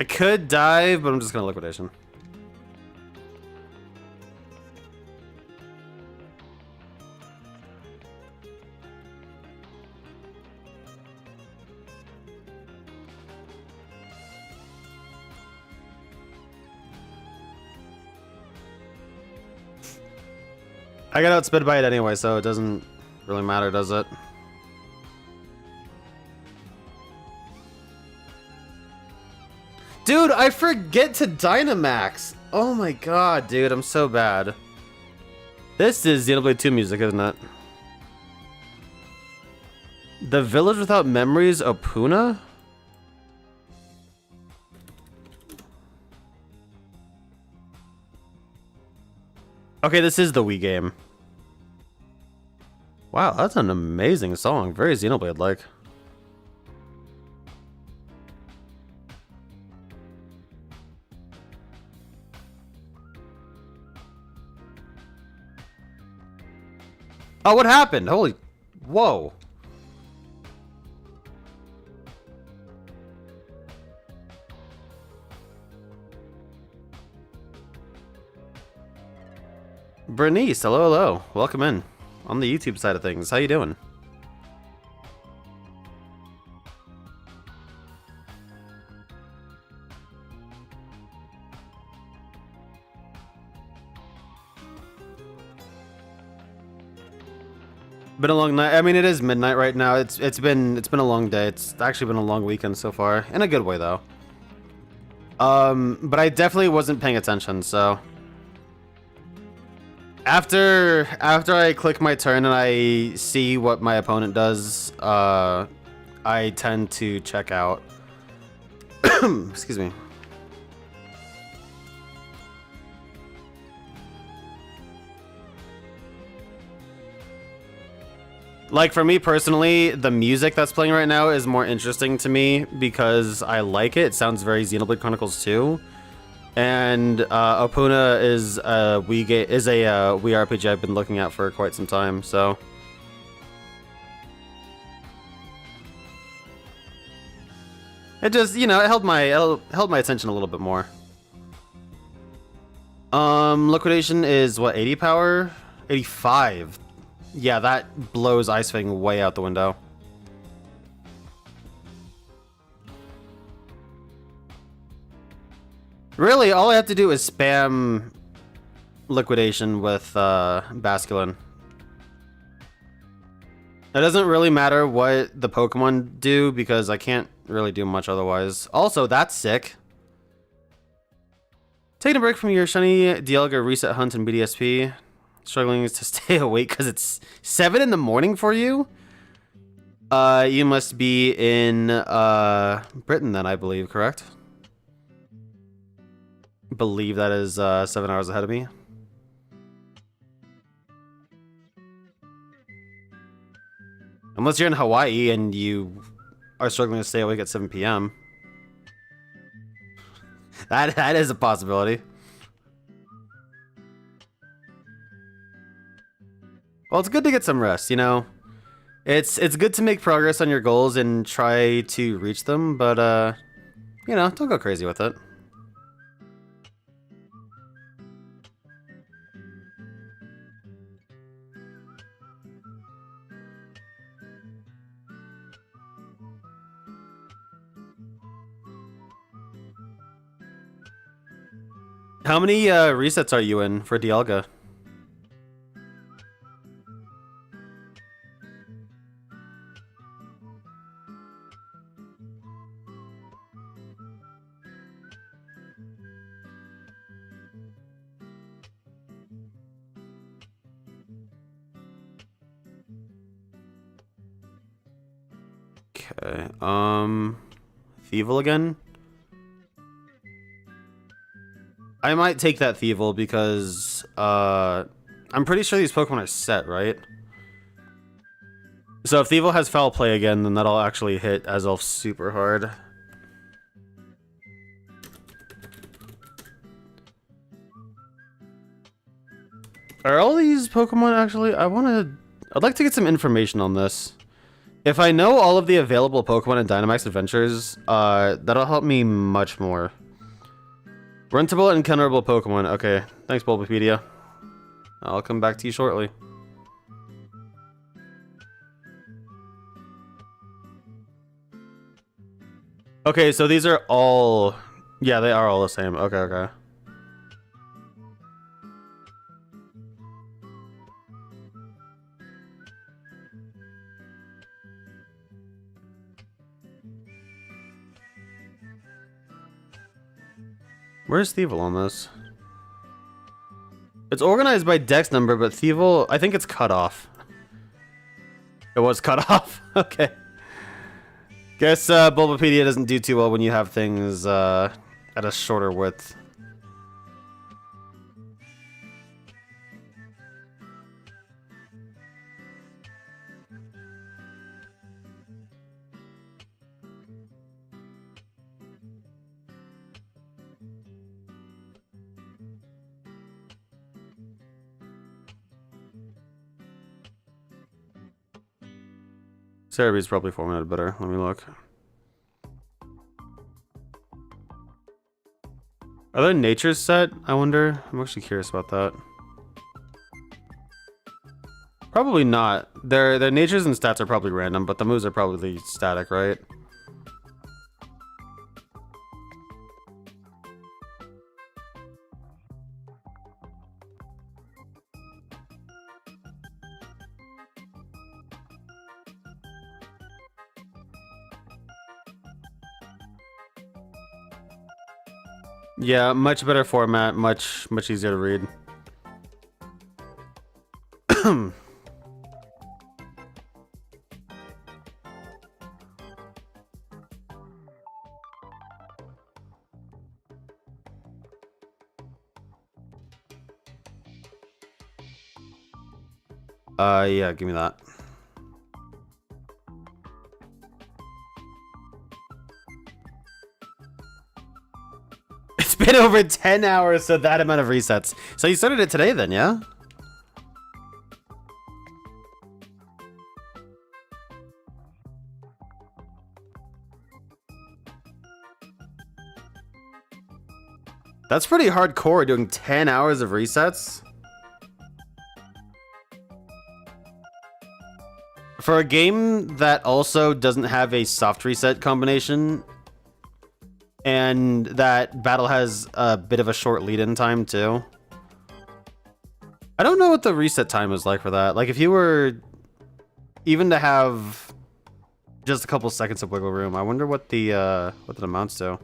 I could dive, but I'm just gonna liquidation. I got outsped by it anyway, so it doesn't really matter, does it? Dude, I forget to Dynamax! Oh my god, dude, I'm so bad. This is Xenoblade 2 music, isn't it? The Village Without Memories, Opuna? Okay, this is the Wii game. Wow, that's an amazing song. Very Xenoblade-like. Oh, what happened? Holy... Whoa. Bernice, hello, hello. Welcome in. On the YouTube side of things. How you doing? Been a long night. I mean, it is midnight right now. It's been a long day. It's actually been a long weekend so far, in a good way though. But I definitely wasn't paying attention. So after I click my turn and I see what my opponent does, I tend to check out. Excuse me. Like, for me personally, the music that's playing right now is more interesting to me because I like it. It sounds very Xenoblade Chronicles 2. And Opuna is a Wii RPG I've been looking at for quite some time, so... It just, you know, it held my attention a little bit more. Liquidation is, what, 80 power? 85. Yeah, that blows Ice Fang way out the window. Really, all I have to do is spam liquidation with Basculin. It doesn't really matter what the Pokemon do because I can't really do much otherwise. Also, that's sick. Taking a break from your shiny Dialga reset hunt and BDSP. Struggling to stay awake because it's 7 in the morning for you? You must be in Britain then, I believe, correct? Believe that is 7 hours ahead of me. Unless you're in Hawaii and you are struggling to stay awake at 7 p.m. That is a possibility. Well, it's good to get some rest, you know? It's good to make progress on your goals and try to reach them, but, you know, don't go crazy with it. How many resets are you in for Dialga? Okay, Thievul again? I might take that Thievul because, I'm pretty sure these Pokemon are set, right? So if Thievul has Foul Play again, then that'll actually hit Azelf super hard. Are all these Pokemon actually... I'd like to get some information on this. If I know all of the available Pokemon in Dynamax Adventures, that'll help me much more. Rentable and counterable Pokemon. Okay, thanks Bulbapedia. I'll come back to you shortly. Okay, so these are all... Yeah, they are all the same. Okay, okay. Where's Thievul on this? It's organized by dex number, but Thievul, I think it's cut off. It was cut off? Okay. Guess Bulbapedia doesn't do too well when you have things at a shorter width. Cerebee's probably formatted better. Let me look. Are there natures set? I wonder. I'm actually curious about that. Probably not. Their natures and stats are probably random, but the moves are probably static, right? Yeah, much better format, much easier to read. Yeah, give me that. It's been over 10 hours, so that amount of resets. So you started it today then, yeah? That's pretty hardcore, doing 10 hours of resets. For a game that also doesn't have a soft reset combination, and that battle has a bit of a short lead-in time too. I don't know what the reset time is like for that. Like if you were even to have just a couple seconds of wiggle room, I wonder what that amounts to.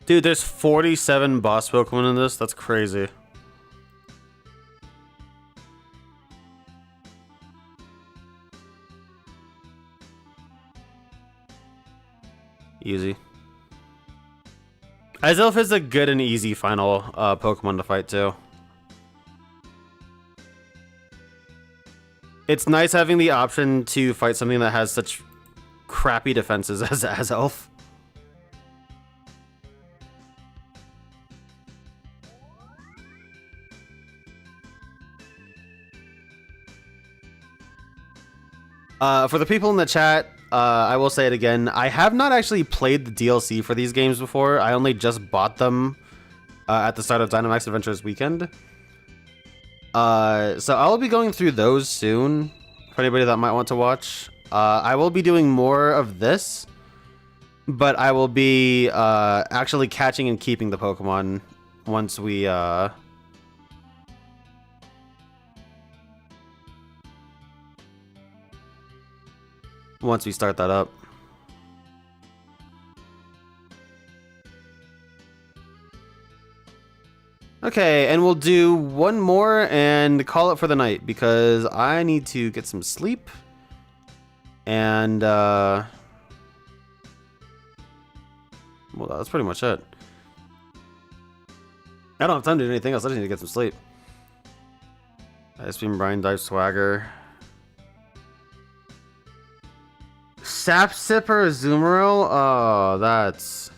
Dude, there's 47 boss Pokemon in this. That's crazy. Easy. Azelf is a good and easy final Pokemon to fight too. It's nice having the option to fight something that has such crappy defenses as Azelf. For the people in the chat, I will say it again. I have not actually played the DLC for these games before. I only just bought them at the start of Dynamax Adventures weekend. So I'll be going through those soon for anybody that might want to watch. I will be doing more of this, but I will be actually catching and keeping the Pokemon once we start that up. Okay, and we'll do one more and call it for the night because I need to get some sleep. And, well, that's pretty much it. I don't have time to do anything else. I just need to get some sleep. Ice Beam, Brine Dive, Swagger. Sap Sipper, Azumarill? Oh, that's...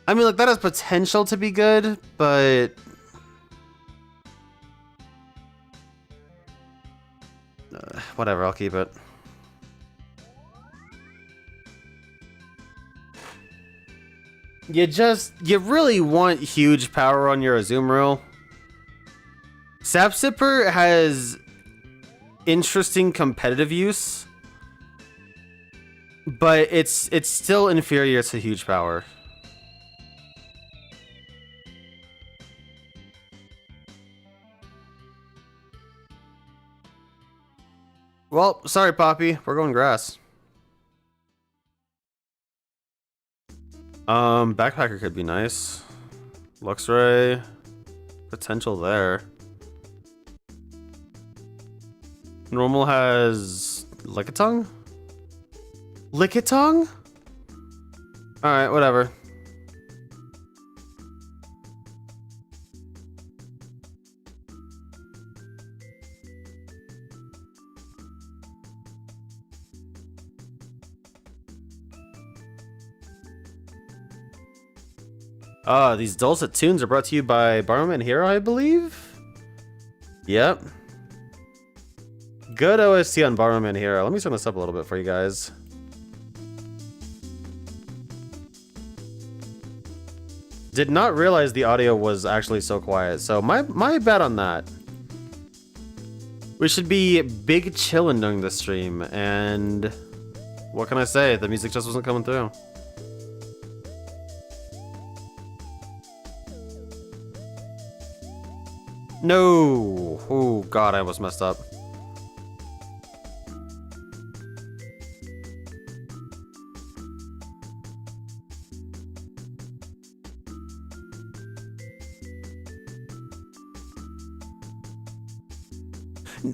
I mean, like, that has potential to be good, but... whatever, I'll keep it. You really want huge power on your Azumarill. Sap Sipper has interesting competitive use, but it's still inferior to huge power. Well, sorry, Poppy. We're going grass. Backpacker could be nice. Luxray. Potential there. Normal has... Lickitung? Lickitung? Alright, whatever. These dulcet tunes are brought to you by Barman Hero, I believe? Yep. Good OST on Barman Hero. Let me turn this up a little bit for you guys. Did not realize the audio was actually so quiet, so my bad on that. We should be big chillin' during the stream, and what can I say? The music just wasn't coming through. No! Oh god, I almost messed up.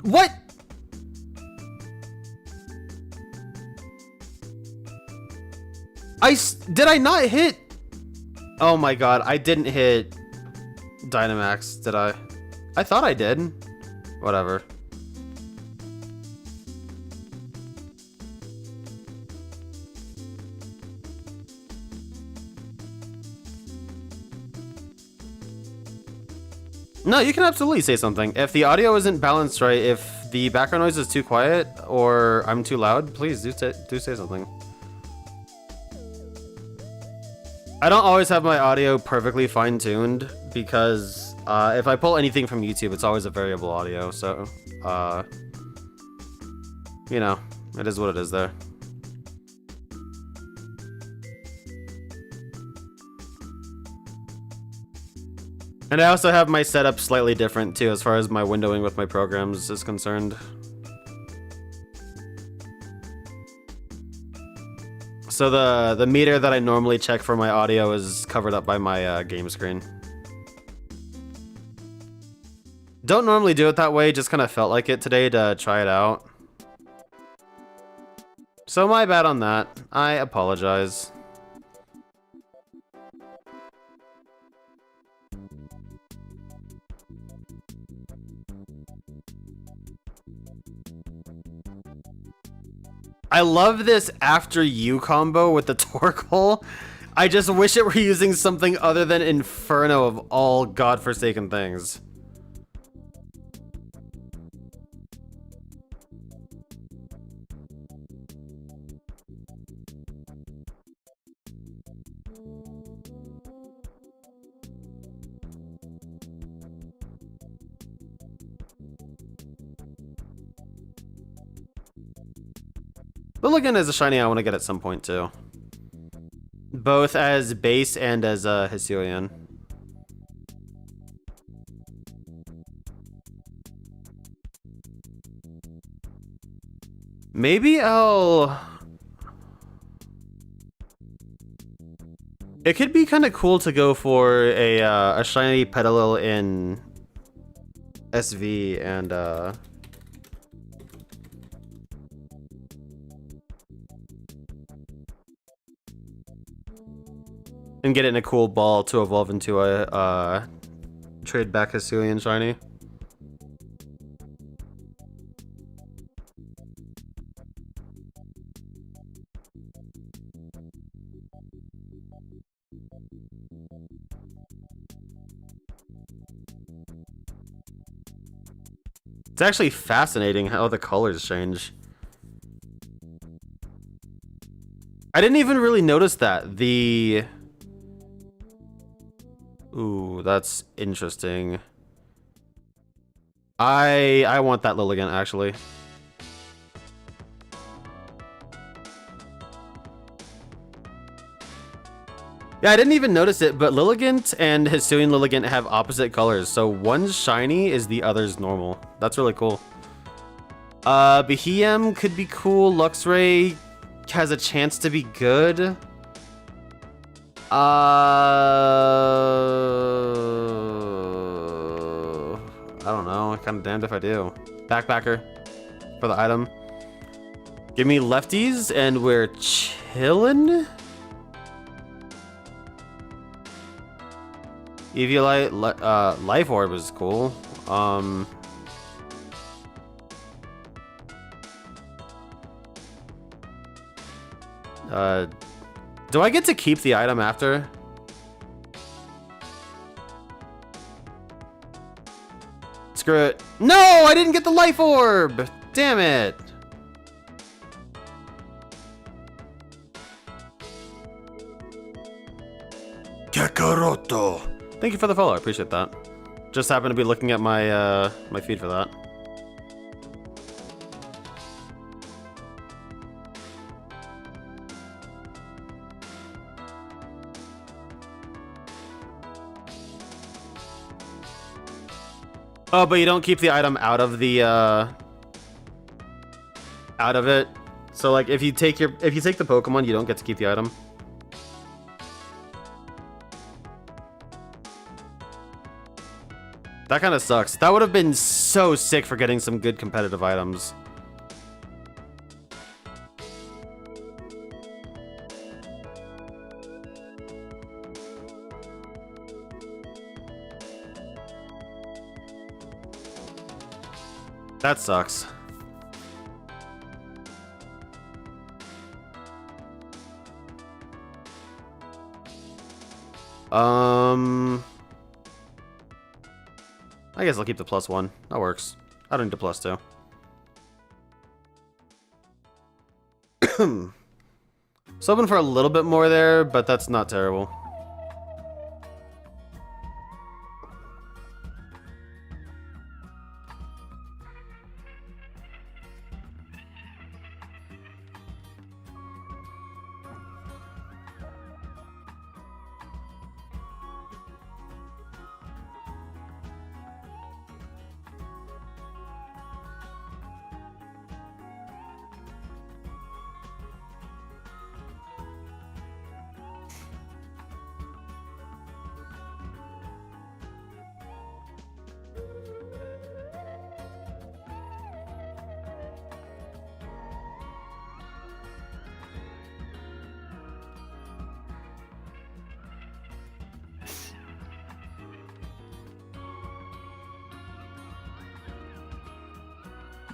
What? Did I not hit? Oh my god, I didn't hit Dynamax, did I? I thought I did. Whatever. No, you can absolutely say something. If the audio isn't balanced right, if the background noise is too quiet or I'm too loud, please do say something. I don't always have my audio perfectly fine-tuned because if I pull anything from YouTube, it's always a variable audio, so you know, it is what it is there. And I also have my setup slightly different too, as far as my windowing with my programs is concerned. So the meter that I normally check for my audio is covered up by my game screen. Don't normally do it that way, just kind of felt like it today to try it out. So my bad on that. I apologize. I love this after you combo with the Torkoal. I just wish it were using something other than Inferno of all godforsaken things. Lilligant is a shiny I want to get at some point too. Both as base and as Hisuian. Maybe I'll... It could be kind of cool to go for a shiny Petalil in SV and get it in a cool ball to evolve into a trade back Hisuian shiny. It's actually fascinating how the colors change. I didn't even really notice that. Ooh, that's interesting. I want that Lilligant, actually. Yeah, I didn't even notice it, but Lilligant and Hisuian Lilligant have opposite colors, so one's shiny is the other's normal. That's really cool. Behem could be cool. Luxray has a chance to be good. I don't know. I'm kind of damned if I do. Backpacker for the item. Give me lefties and we're chillin'. Eviolite, Life Orb is cool. Do I get to keep the item after? Screw it. No, I didn't get the Life Orb! Damn it! Kakaroto! Thank you for the follow, I appreciate that. Just happened to be looking at my my feed for that. Oh, but you don't keep the item out of the out of it. So like if you take the Pokemon, you don't get to keep the item. That kind of sucks. That would have been so sick for getting some good competitive items. That sucks. I guess I'll keep the +1. That works. I don't need the +2. So hoping for a little bit more there, but that's not terrible.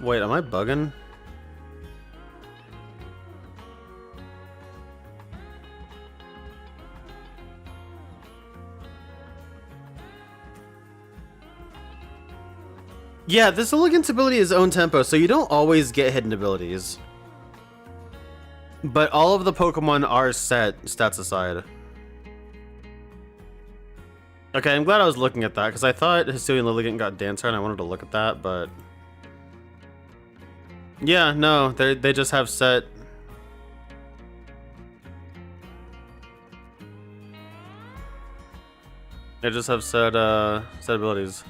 Wait, am I bugging? Yeah, this Elegance ability is own tempo, so you don't always get hidden abilities. But all of the Pokemon are set, stats aside. Okay, I'm glad I was looking at that, because I thought Hisuian Lilligant got Dancer, and I wanted to look at that, but... Yeah, no, they just have set I just have set abilities.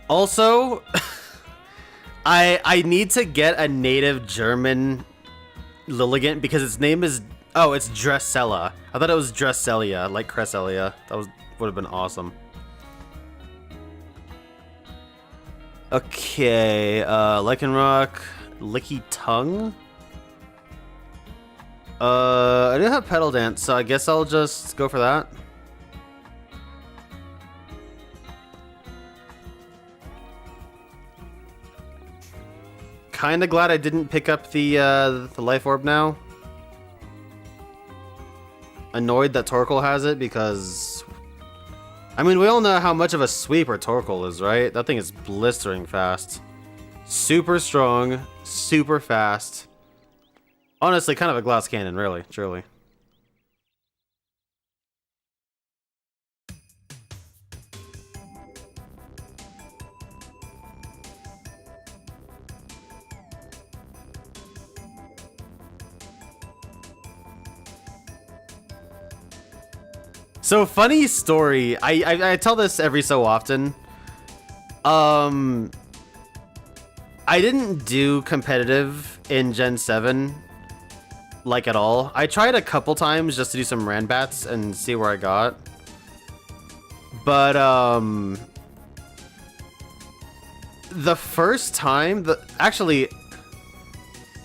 Also, I need to get a native German Lilligant because its name is it's Dressella. I thought it was Dresselia, like Cresselia. That would have been awesome. Okay, Lycanroc, Licky Tongue. I do have Petal Dance, so I guess I'll just go for that. Kinda glad I didn't pick up the Life Orb now. Annoyed that Torkoal has it because... I mean, we all know how much of a sweeper Torkoal is, right? That thing is blistering fast. Super strong, super fast. Honestly, kind of a glass cannon, really, truly. So, funny story. I tell this every so often. I didn't do competitive in Gen 7, like, at all. I tried a couple times just to do some Ranbats and see where I got. But, the first time...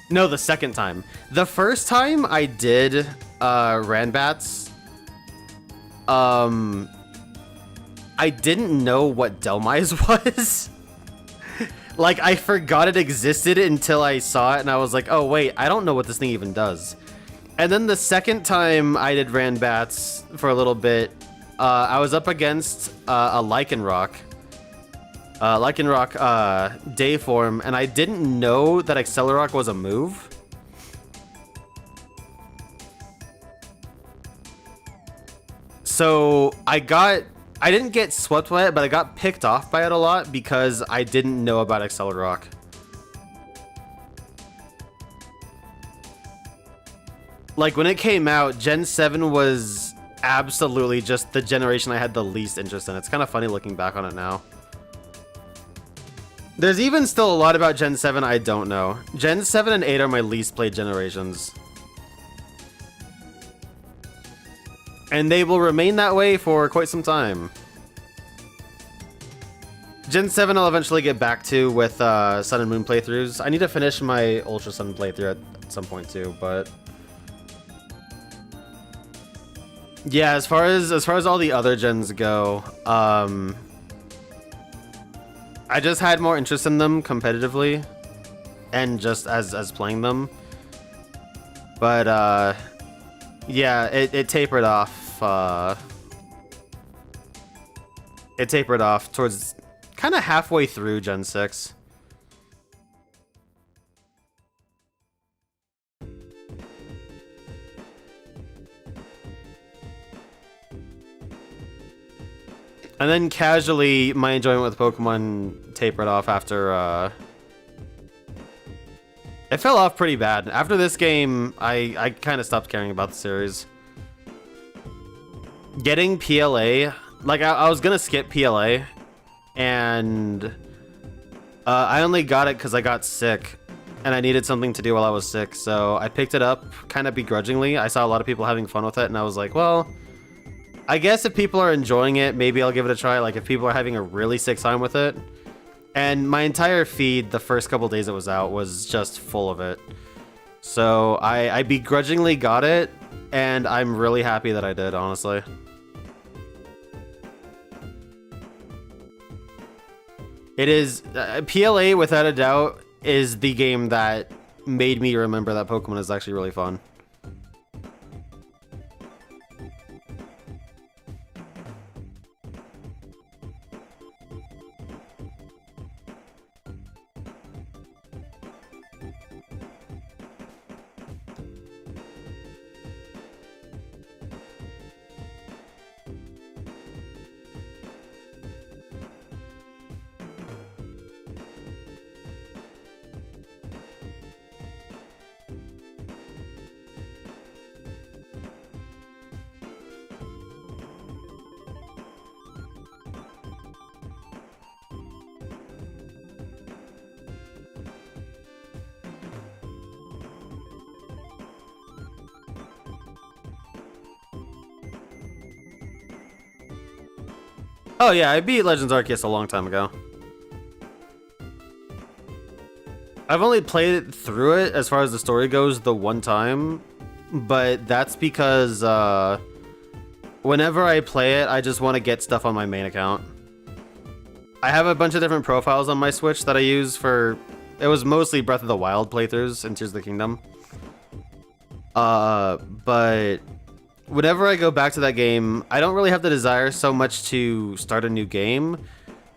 No, the second time. The first time I did, Ranbats... I didn't know what Delmise was. Like, I forgot it existed until I saw it, and I was like, oh, wait, I don't know what this thing even does. And then the second time I did Ranbats for a little bit, I was up against a Lycanroc. Lycanroc day form, and I didn't know that Accelerock was a move. So I didn't get swept by it, but I got picked off by it a lot because I didn't know about Accelerock. Like, when it came out, Gen 7 was absolutely just the generation I had the least interest in. It's kind of funny looking back on it now. There's even still a lot about Gen 7 I don't know. Gen 7 and 8 are my least played generations. And they will remain that way for quite some time. Gen 7 I'll eventually get back to with Sun and Moon playthroughs. I need to finish my Ultra Sun playthrough at some point too, but... Yeah, as far as all the other gens go, I just had more interest in them competitively and just as playing them. But yeah, it tapered off. It tapered off towards kind of halfway through Gen 6. And then casually, my enjoyment with Pokemon tapered off after, it fell off pretty bad. After this game, I kind of stopped caring about the series. Getting PLA, like, I was gonna skip PLA, and I only got it because I got sick, and I needed something to do while I was sick, so I picked it up kind of begrudgingly. I saw a lot of people having fun with it, and I was like, well... I guess if people are enjoying it, maybe I'll give it a try, like if people are having a really sick time with it. And my entire feed, the first couple days it was out, was just full of it. So I begrudgingly got it, and I'm really happy that I did, honestly. It is... PLA, without a doubt, is the game that made me remember that Pokemon is actually really fun. Oh yeah, I beat Legends Arceus a long time ago. I've only played it through it as far as the story goes the one time, but that's because whenever I play it, I just want to get stuff on my main account. I have a bunch of different profiles on my Switch that I use for... It was mostly Breath of the Wild playthroughs and Tears of the Kingdom. But whenever I go back to that game, I don't really have the desire so much to start a new game.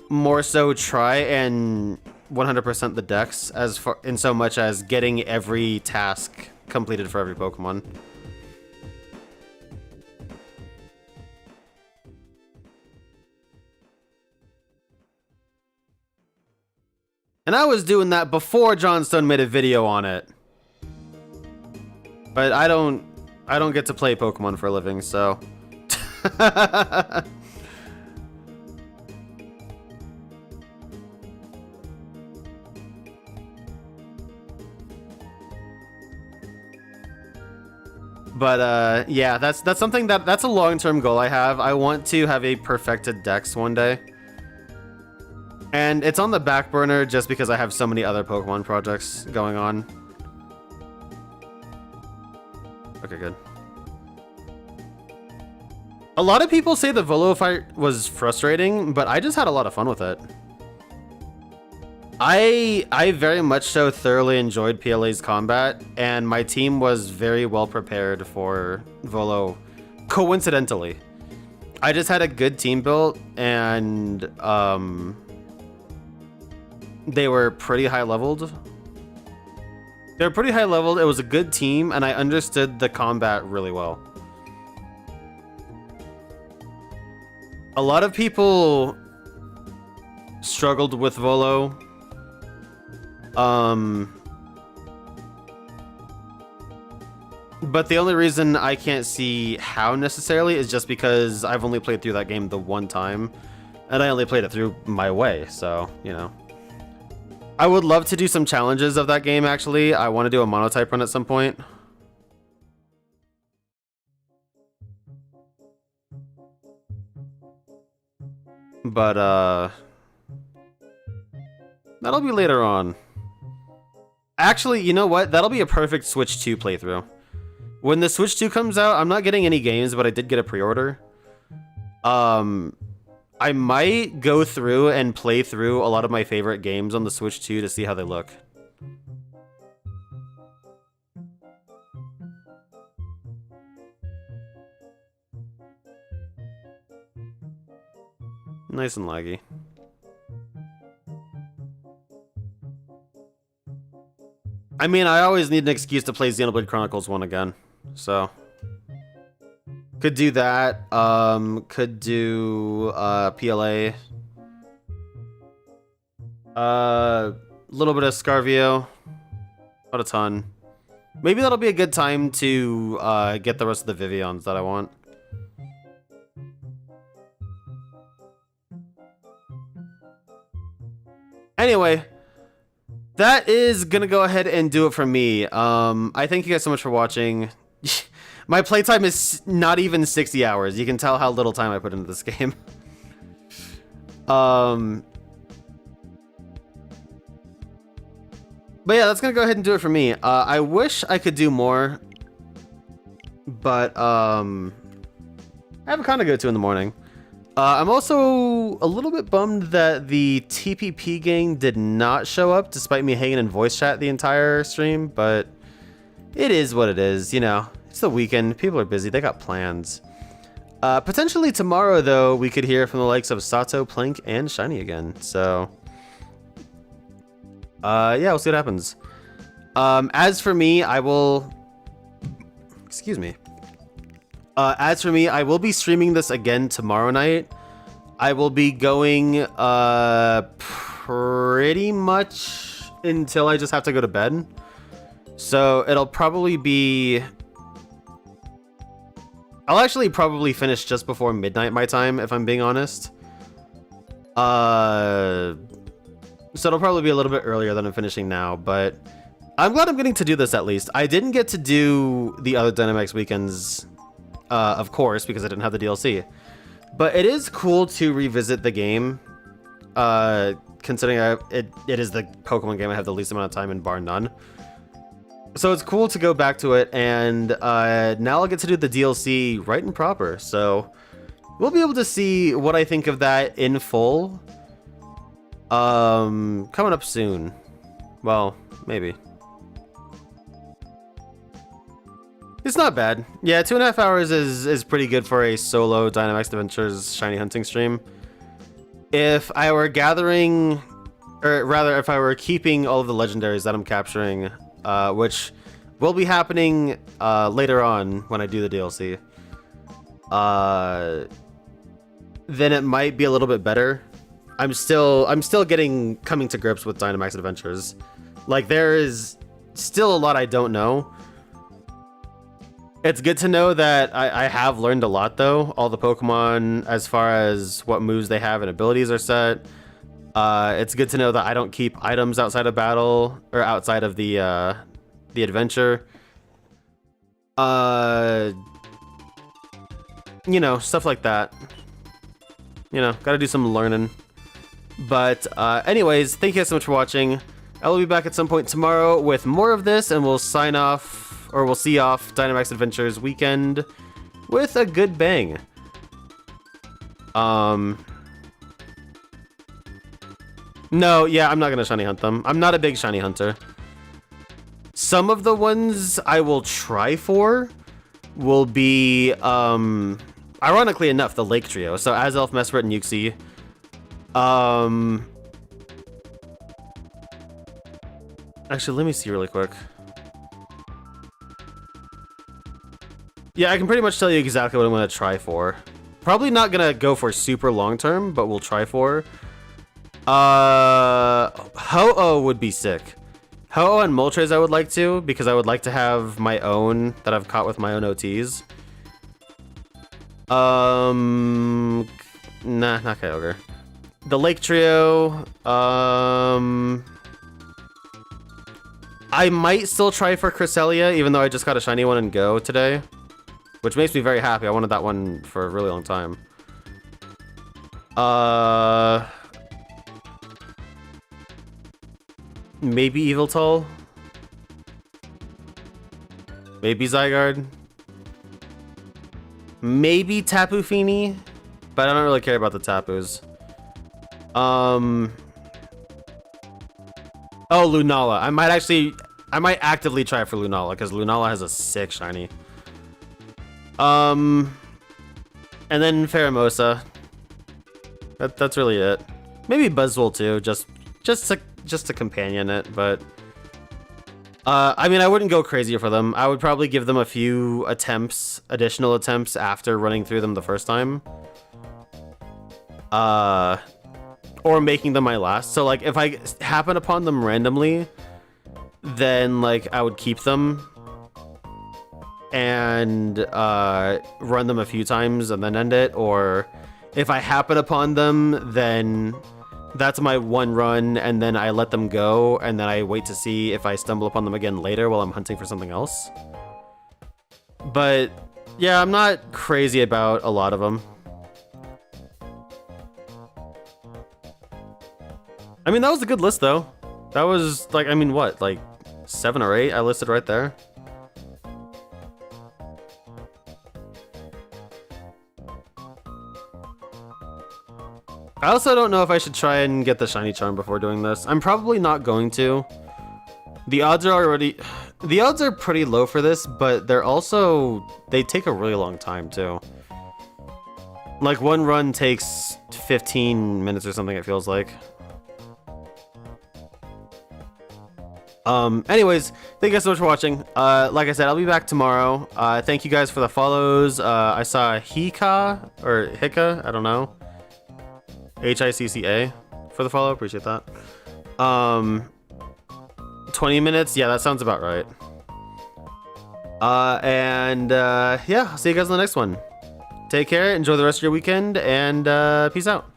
More so try and 100% the decks as far in so much as getting every task completed for every Pokemon. And I was doing that before Johnstone made a video on it. But I don't get to play Pokemon for a living, so. But yeah, that's something that's a long-term goal I have. I want to have a perfected dex one day. And it's on the back burner just because I have so many other Pokemon projects going on. Okay, good. A lot of people say the Volo fight was frustrating, but I just had a lot of fun with it. I very much so thoroughly enjoyed PLA's combat, and my team was very well prepared for Volo, coincidentally. I just had a good team built, and they were pretty high leveled. They were pretty high leveled, it was a good team, and I understood the combat really well. A lot of people struggled with Volo. But the only reason I can't see how necessarily is just because I've only played through that game the one time, and I only played it through my way, so, you know. I would love to do some challenges of that game, actually. I want to do a monotype run at some point. But, that'll be later on. Actually, you know what? That'll be a perfect Switch 2 playthrough. When the Switch 2 comes out, I'm not getting any games, but I did get a pre-order. I might go through and play through a lot of my favorite games on the Switch 2 to see how they look. Nice and laggy. I mean, I always need an excuse to play Xenoblade Chronicles 1 again, so... Could do that, could do, PLA. Little bit of Scarvio. Not a ton. Maybe that'll be a good time to, get the rest of the Vivians that I want. Anyway, that is gonna go ahead and do it for me. I thank you guys so much for watching. My playtime is not even 60 hours. You can tell how little time I put into this game. But yeah, that's gonna go ahead and do it for me. I wish I could do more, but I have a con to go to in the morning. I'm also a little bit bummed that the TPP gang did not show up, despite me hanging in voice chat the entire stream, but it is what it is, you know. It's the weekend, people are busy, they got plans. Potentially tomorrow, though, we could hear from the likes of Sato, Plink, and Shiny again, so... yeah, we'll see what happens. As for me, I will... Excuse me. As for me, I will be streaming this again tomorrow night. I will be going pretty much until I just have to go to bed. So it'll probably be... I'll actually probably finish just before midnight my time, if I'm being honest. So it'll probably be a little bit earlier than I'm finishing now, but I'm glad I'm getting to do this at least. I didn't get to do the other Dynamax weekends, of course, because I didn't have the DLC. But it is cool to revisit the game, considering it is the Pokemon game I have the least amount of time in, bar none. So it's cool to go back to it, and now I'll get to do the DLC right and proper. So we'll be able to see what I think of that in full. Coming up soon. Well, maybe. It's not bad. Yeah, 2.5 hours is pretty good for a solo Dynamax Adventures shiny hunting stream. If I were gathering, or rather, if I were keeping all of the legendaries that I'm capturing, which will be happening later on when I do the DLC, then it might be a little bit better. I'm still coming to grips with Dynamax Adventures. Like, there is still a lot I don't know. It's good to know that I have learned a lot, though. All the Pokemon, as far as what moves they have and abilities are set. It's good to know that I don't keep items outside of battle or outside of the adventure. You know, stuff like that. You know, gotta do some learning. But anyways, thank you guys so much for watching. I will be back at some point tomorrow with more of this, and we'll sign off, or we'll see off Dynamax Adventures weekend with a good bang. No, yeah, I'm not gonna shiny hunt them. I'm not a big shiny hunter. Some of the ones I will try for will be, ironically enough, the Lake Trio. So Azelf, Mesprit, and Uxie. Actually, let me see really quick. Yeah, I can pretty much tell you exactly what I'm going to try for. Probably not going to go for super long term, but we'll try for. Ho-Oh would be sick. Ho-Oh and Moltres I would like to, because I would like to have my own that I've caught with my own OTs. Nah, not Kyogre. The Lake Trio, I might still try for Cresselia, even though I just got a shiny one in Go today. Which makes me very happy. I wanted that one for a really long time. Maybe Yveltal. Maybe Zygarde. Maybe Tapu Fini. But I don't really care about the Tapus. Oh, Lunala. I might actively try for Lunala, because Lunala has a sick shiny. And then Pheromosa. That's really it. Maybe Buzzwole too, just to companion it, but I mean, I wouldn't go crazy for them. I would probably give them a few additional attempts after running through them the first time. Or making them my last. So like if I happen upon them randomly, then like I would keep them and run them a few times and then end it. Or if I happen upon them, then that's my one run, and then I let them go, and then I wait to see if I stumble upon them again later while I'm hunting for something else. But yeah, I'm not crazy about a lot of them. I mean, that was a good list though. That was like, I mean, what, like 7 or 8 I listed right there. I also don't know if I should try and get the shiny charm before doing this. I'm probably not going to. The odds are pretty low for this, but they take a really long time too. Like one run takes 15 minutes or something, it feels like. Anyways, thank you guys so much for watching. Like I said, I'll be back tomorrow. Thank you guys for the follows. I saw Hika or Hika, I don't know. Hicca for the follow. Appreciate that. 20 minutes. Yeah, that sounds about right. Yeah, I'll see you guys in the next one. Take care. Enjoy the rest of your weekend, and peace out.